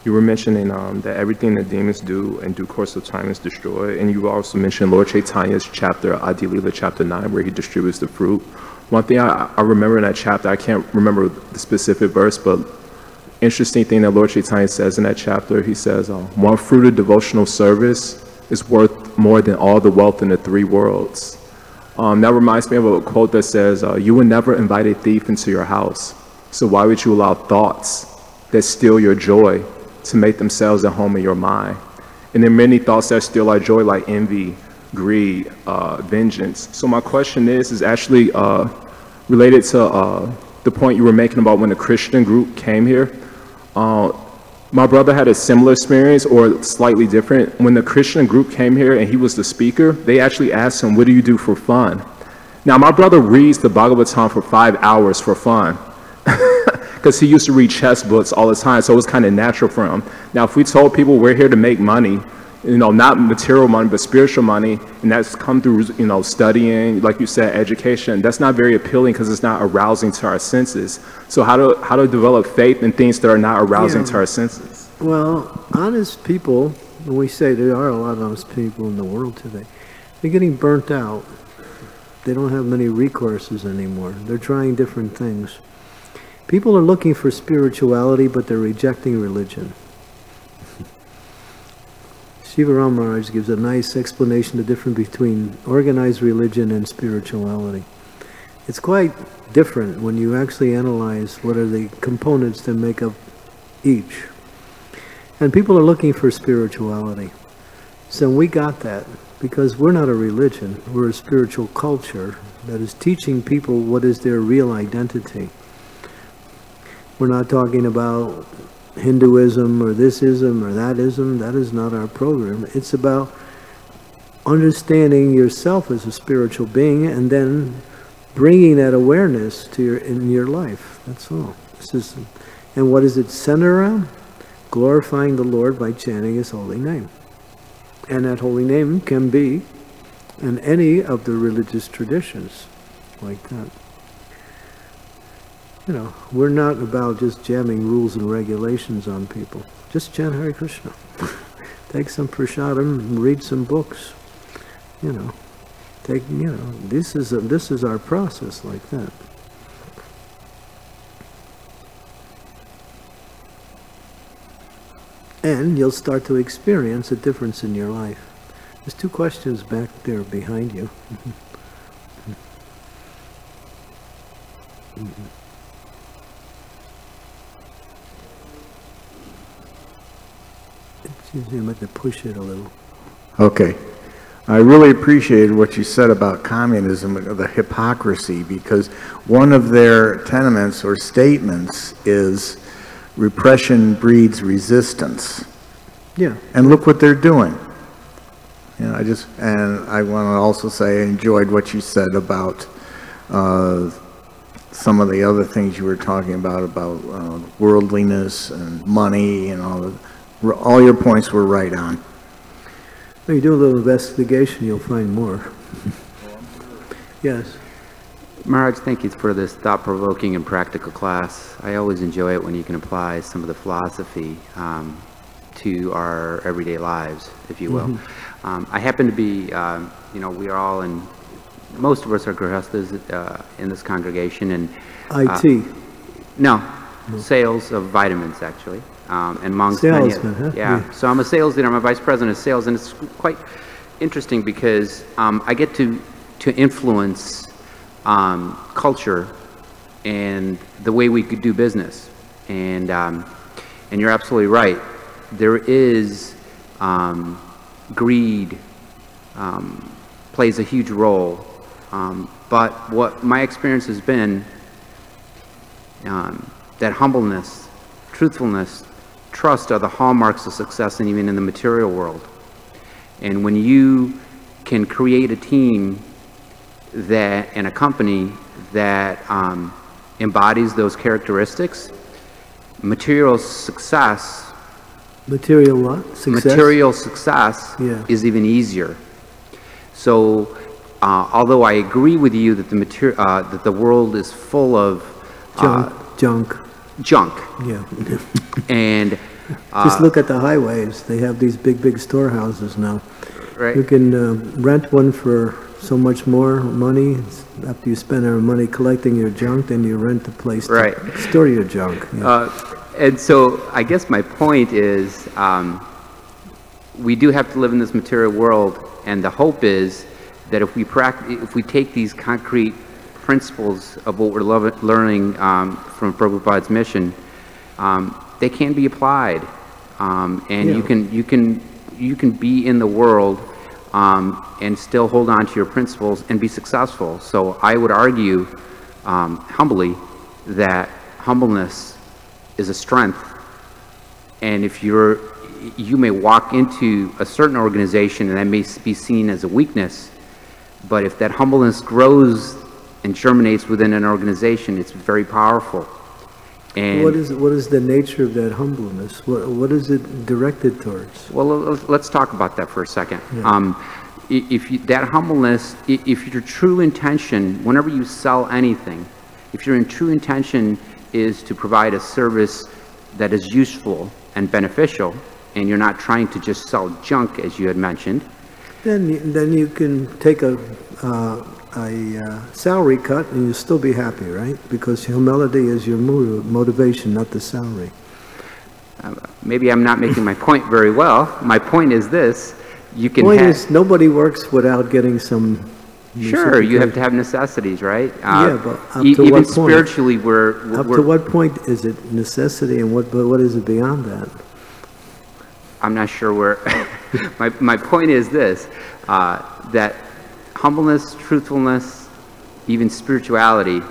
You were mentioning that everything that demons do in due course of time is destroyed, and you also mentioned Lord Chaitanya's chapter, Adi Lila chapter 9, where he distributes the fruit. One thing I remember in that chapter, I can't remember the specific verse, but interesting thing that Lord Chaitanya says in that chapter, he says, one fruit of devotional service is worth more than all the wealth in the three worlds. That reminds me of a quote that says, you would never invite a thief into your house, so why would you allow thoughts that steal your joy to make themselves at home in your mind? And there are many thoughts that steal our joy, like envy, greed, vengeance. So my question is actually related to the point you were making about when the Christian group came here. My brother had a similar experience, or slightly different. When the Christian group came here and he was the speaker, they actually asked him, what do you do for fun? Now, my brother reads the Bhagavatam for 5 hours for fun, because he used to read chess books all the time, so it was kind of natural for him. Now, if we told people we're here to make money, not material money, but spiritual money, and that's come through, studying, like you said, education, that's not very appealing because it's not arousing to our senses. So how to develop faith in things that are not arousing to our senses? Well, honest people, when we say there are a lot of honest people in the world today, they're getting burnt out. They don't have many recourses anymore. They're trying different things. People are looking for spirituality, but they're rejecting religion. Shivaram Maharaj gives a nice explanation of the difference between organized religion and spirituality. It's quite different when you actually analyze what are the components that make up each. And people are looking for spirituality. So we got that because we're not a religion, we're a spiritual culture that is teaching people what is their real identity. We're not talking about Hinduism or thisism or thatism. That is not our program. It's about understanding yourself as a spiritual being and then bringing that awareness to in your life. That's all. And what does it center around? Glorifying the Lord by chanting His holy name. And that holy name can be in any of the religious traditions like that. You know, we're not about just jamming rules and regulations on people. Just chant Hare Krishna. Take some prasadam, read some books. You know, this is our process like that. And you'll start to experience a difference in your life. There's two questions back there behind you. Excuse me, I'm going to push it a little. Okay. I really appreciated what you said about communism, the hypocrisy, because one of their tenements or statements is repression breeds resistance. Yeah. And look what they're doing. You know, I want to also say I enjoyed what you said about some of the other things you were talking about worldliness and money and all your points were right on. When you do a little investigation, you'll find more. Yes. Maharaj, thank you for this thought-provoking and practical class. I always enjoy it when you can apply some of the philosophy to our everyday lives, if you will. I happen to be, you know, we are all most of us are grihastas in this congregation. And IT? No, sales of vitamins, actually. And amongst salesman, many, huh? Yeah. So I'm a sales leader. I'm a vice president of sales, and it's quite interesting because I get to influence culture and the way we could do business. And you're absolutely right. There is greed plays a huge role. But what my experience has been, that humbleness, truthfulness, trust are the hallmarks of success, and even in the material world. And when you can create a team and a company that embodies those characteristics, material success. Material what? Success? Material success is even easier. So, although I agree with you that that the world is full of junk. Yeah. And just look at the highways. They have these big storehouses now. Right. You can rent one for so much more money. After you spend our money collecting your junk, then you rent the place to store your junk. Yeah. And so I guess my point is we do have to live in this material world, and the hope is that if we take these concrete principles of what we're learning from Prabhupada's mission, they can be applied, and you can be in the world and still hold on to your principles and be successful. So I would argue humbly that humbleness is a strength, and if you may walk into a certain organization and that may be seen as a weakness, but if that humbleness grows and germinates within an organization, it's very powerful. And what is the nature of that humbleness? What is it directed towards? Well, let's talk about that for a second. Yeah. That humbleness, if your true intention, whenever you sell anything, if your true intention is to provide a service that is useful and beneficial, and you're not trying to just sell junk, as you had mentioned, then you can take a salary cut and you'll still be happy, right? Because humility is your motivation, not the salary. Maybe I'm not making my point very well. My point is this: you can. Point is, nobody works without getting some. Sure, you have to have necessities, right? Yeah, but up to even what spiritually, point? Up to what point is it necessity, and what is it beyond that? I'm not sure where. my point is this: that humbleness, truthfulness, even spirituality,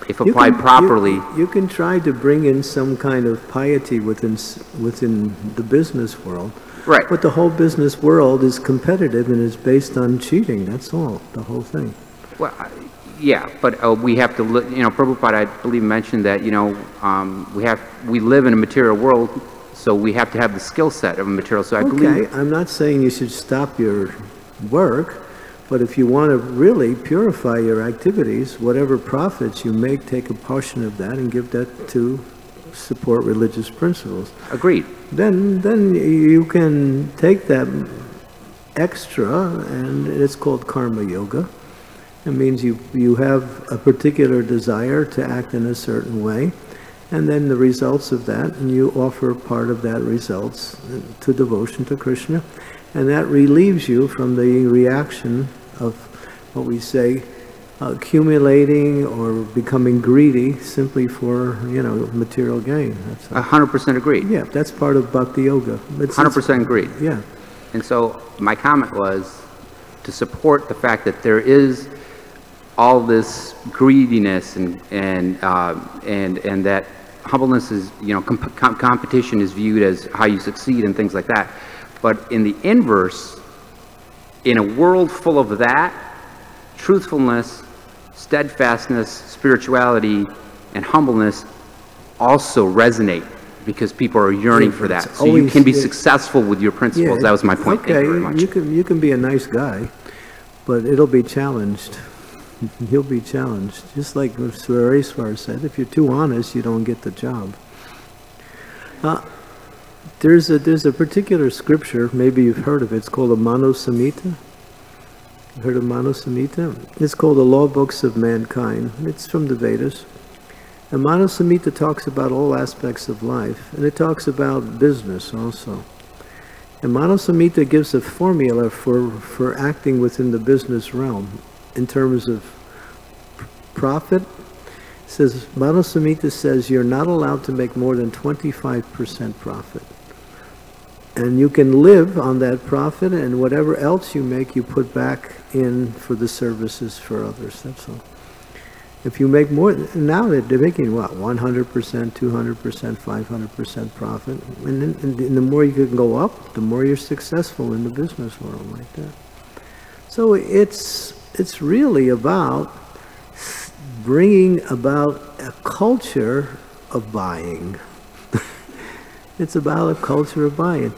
if applied properly. You can try to bring in some kind of piety within the business world. Right. But the whole business world is competitive and is based on cheating. That's all, the whole thing. Well, yeah, but we have to, Prabhupada, I believe, mentioned that, we live in a material world, So we have to have the skill set of a material. So I Okay, believe. I'm not saying you should stop your work, but if you want to really purify your activities, whatever profits you make, take a portion of that and give that to support religious principles. Agreed. Then you can take that extra, and it's called karma yoga. It means you have a particular desire to act in a certain way, and then the results of that, and you offer part of that results to devotion to Krishna, and that relieves you from the reaction of what we say, accumulating or becoming greedy simply for, material gain. That's 100% agreed. yeah, that's part of bhakti yoga. 100% agreed. Yeah. And so my comment was to support the fact that there is all this greediness and that humbleness is, competition is viewed as how you succeed and things like that. But in the inverse, in a world full of that, truthfulness, steadfastness, spirituality, and humbleness also resonate because people are yearning for that. So you can be successful with your principles. That was my point. Okay, Thank you very much. you can be a nice guy, but it'll be challenged. He'll be challenged. Just like Swareswar said, if you're too honest, you don't get the job. There's a particular scripture, maybe you've heard of it, it's called the Manu Samhita. You've heard of Manu Samhita? It's called the Law Books of Mankind. It's from the Vedas. And Manu Samhita talks about all aspects of life, and it talks about business also. And Manu Samhita gives a formula for acting within the business realm in terms of profit. It says, Manu Samhita says you're not allowed to make more than 25% profit. And you can live on that profit, and whatever else you make, you put back in for the services for others. That's all. If you make more, now they're making what, 100%, 200%, 500% profit. And the more you can go up, the more you're successful in the business world like that. So it's really about bringing about a culture of buying. It's about a culture of buying.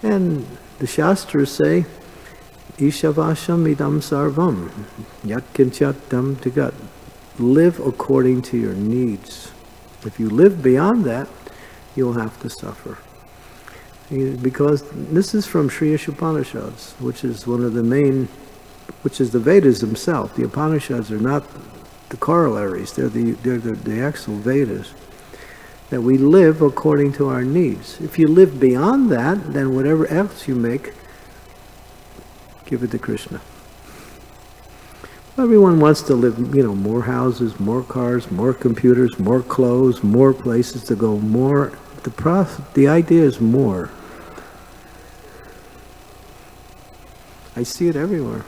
And the Shastras say, Ishavasham idam sarvam, yat kinchat dam jagat. Live according to your needs. If you live beyond that, you'll have to suffer. Because this is from Sri Upanishads, which is one of the main, which is the Vedas themselves. The Upanishads are not the corollaries, they're the actual Vedas. That we live according to our needs. If you live beyond that, then whatever else you make, give it to Krishna. Everyone wants to live, more houses, more cars, more computers, more clothes, more places to go, more. The idea is more. I see it everywhere.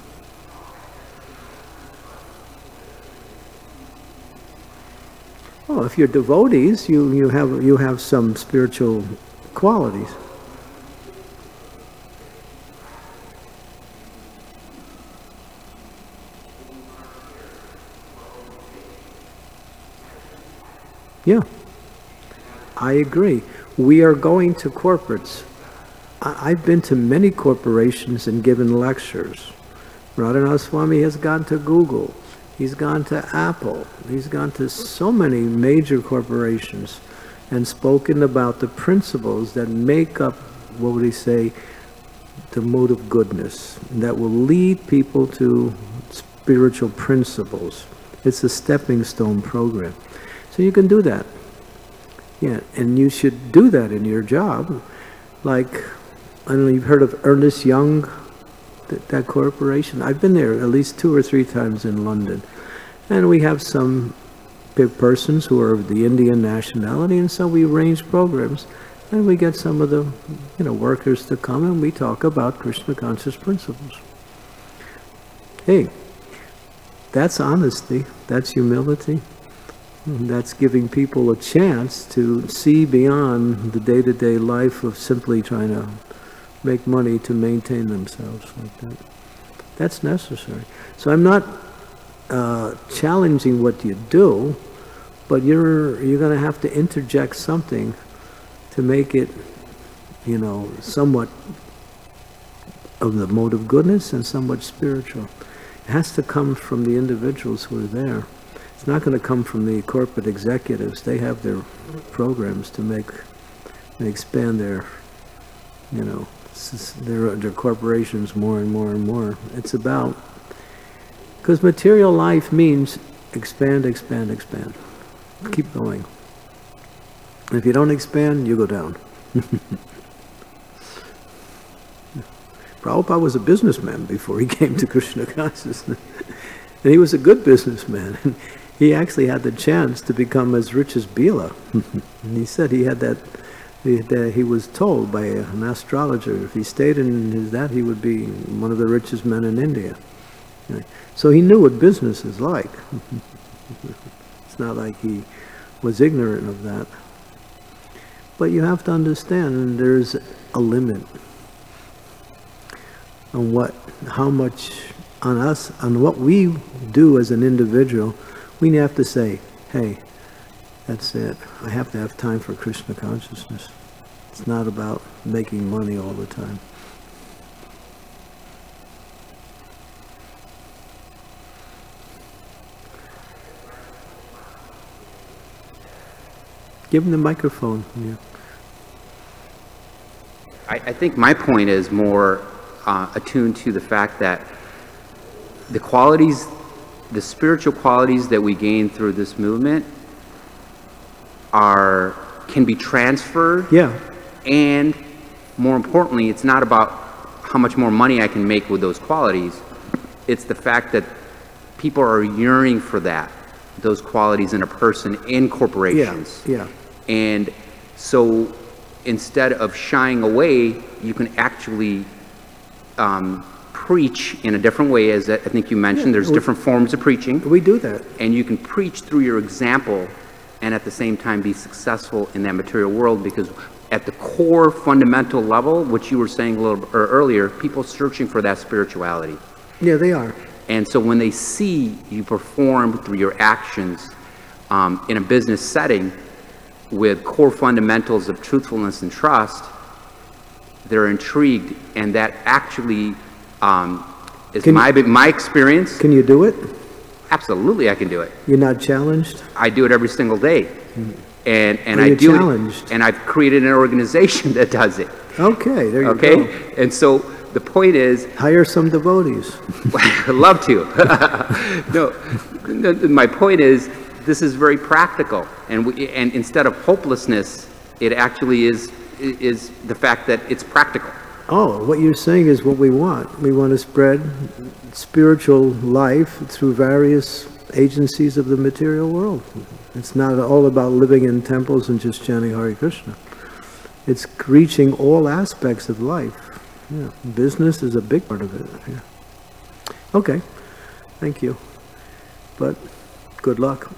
Oh, if you're devotees, you have some spiritual qualities. Yeah, I agree. We are going to corporates. I've been to many corporations and given lectures. Radhanath Swami has gone to Google. He's gone to Apple. He's gone to so many major corporations and spoken about the principles that make up, what would he say, the mode of goodness, that will lead people to spiritual principles. It's a stepping stone program. So you can do that. Yeah, and you should do that in your job. Like, I don't know, you've heard of Ernest Young, that corporation? I've been there at least 2 or 3 times in London. And we have some big persons who are of the Indian nationality, and so we arrange programs. And we get some of the workers to come, and we talk about Krishna conscious principles. Hey, that's honesty, that's humility. That's giving people a chance to see beyond the day-to-day life of simply trying to make money to maintain themselves like that. That's necessary. So I'm not challenging what you do, but you're going to have to interject something to make it you know, somewhat of the mode of goodness and somewhat spiritual. It has to come from the individuals who are there. It's not going to come from the corporate executives. They have their programs to make and expand their, you know, their corporations more and more and more. It's about, because material life means expand, expand, expand. Keep going. If you don't expand, you go down. Prabhupada was a businessman before he came to Krishna consciousness. And he was a good businessman. And he actually had the chance to become as rich as Bila. And he said he had that, he was told by an astrologer, if he stayed in that, he would be one of the richest men in India. So he knew what business is like. It's not like he was ignorant of that. But you have to understand there's a limit on how much on us, on what we do as an individual. We have to say, hey, that's it. I have to have time for Krishna consciousness. It's not about making money all the time. Give him the microphone. Yeah. I think my point is more attuned to the fact that the qualities, the spiritual qualities that we gain through this movement can be transferred. Yeah. And more importantly, it's not about how much more money I can make with those qualities. It's the fact that people are yearning for those qualities in a person, in corporations. Yeah. And so instead of shying away, you can actually preach in a different way, as I think you mentioned. There's different forms of preaching. We do that. And you can preach through your example and at the same time be successful in that material world, because at the core fundamental level, which you were saying a little earlier, people searching for that spirituality. Yeah, they are. And so when they see you perform through your actions in a business setting with core fundamentals of truthfulness and trust, they're intrigued, and that actually is my experience. Can you do it? Absolutely, I can do it. You're not challenged? I do it every single day. And Are I you do challenged? it, and I've created an organization that does it. Okay, there you go. Okay? And so the point is... Hire some devotees. I'd love to. No, my point is, this is very practical. And instead of hopelessness, it actually is the fact that it's practical. Oh, what you're saying is what we want. We want to spread spiritual life through various agencies of the material world. It's not all about living in temples and just chanting Hare Krishna. It's reaching all aspects of life. Yeah. Business is a big part of it. Yeah. Okay, thank you. But good luck.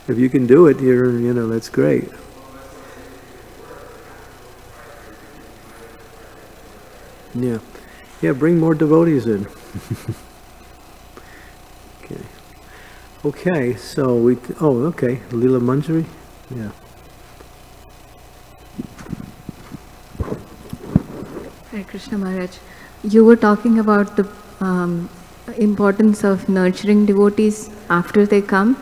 If you can do it, that's great. Yeah. Yeah, bring more devotees in. Okay, so okay, Leela Manjari? Yeah. Hare Krishna Maharaj, you were talking about the importance of nurturing devotees after they come.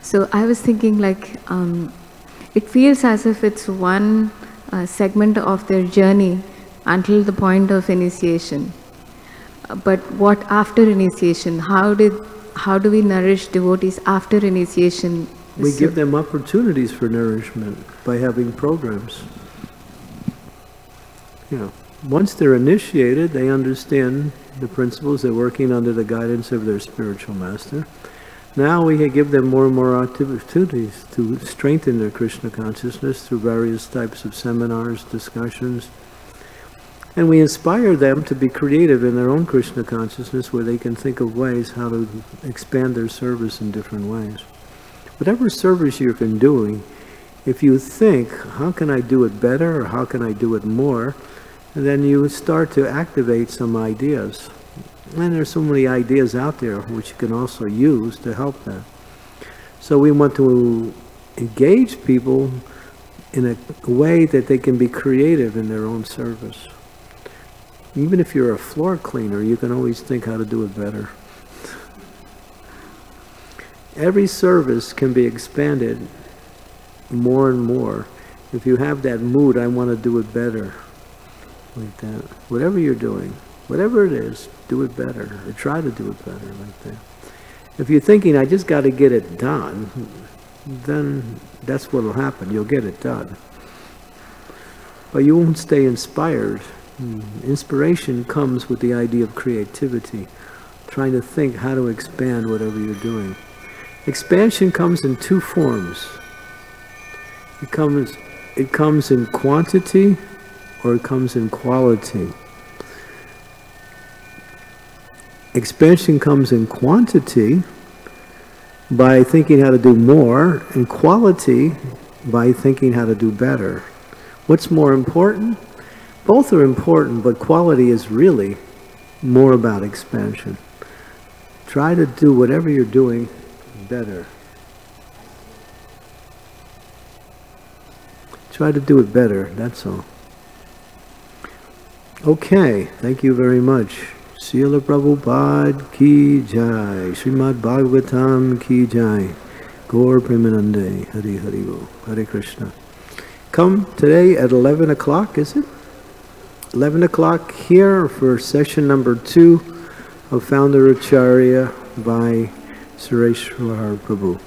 So I was thinking it feels as if it's one segment of their journey until the point of initiation. But what after initiation? How do we nourish devotees after initiation? We give them opportunities for nourishment by having programs. Once they're initiated, they understand the principles. They're working under the guidance of their spiritual master. Now we can give them more and more opportunities to strengthen their Krishna consciousness through various types of seminars, discussions. And we inspire them to be creative in their own Krishna consciousness, where they can think of ways how to expand their service in different ways. Whatever service you've been doing, if you think, how can I do it better, or how can I do it more, and then you start to activate some ideas. And there's so many ideas out there which you can also use to help that. So we want to engage people in a way that they can be creative in their own service. Even if you're a floor cleaner, you can always think how to do it better. Every service can be expanded more and more. If you have that mood, I want to do it better, like that. Whatever you're doing, whatever it is, do it better, or try to do it better, like that. If you're thinking, I just got to get it done, then that's what will happen. You'll get it done. But you won't stay inspired. Inspiration comes with the idea of creativity, trying to think how to expand whatever you're doing. Expansion comes in two forms. It comes in quantity or it comes in quality. Expansion comes in quantity by thinking how to do more, and quality by thinking how to do better. What's more important? Both are important, but quality is really more about expansion. Try to do whatever you're doing better. Try to do it better, that's all. Okay, thank you very much. Srila Prabhupada ki jai. Srimad Bhagavatam ki jai. Gaur Premanande. Hari Hari Bo. Hare Krishna. Come today at 11 o'clock, is it? 11 o'clock here for session number 2 of Founder Acharya by Sureshwar Prabhu.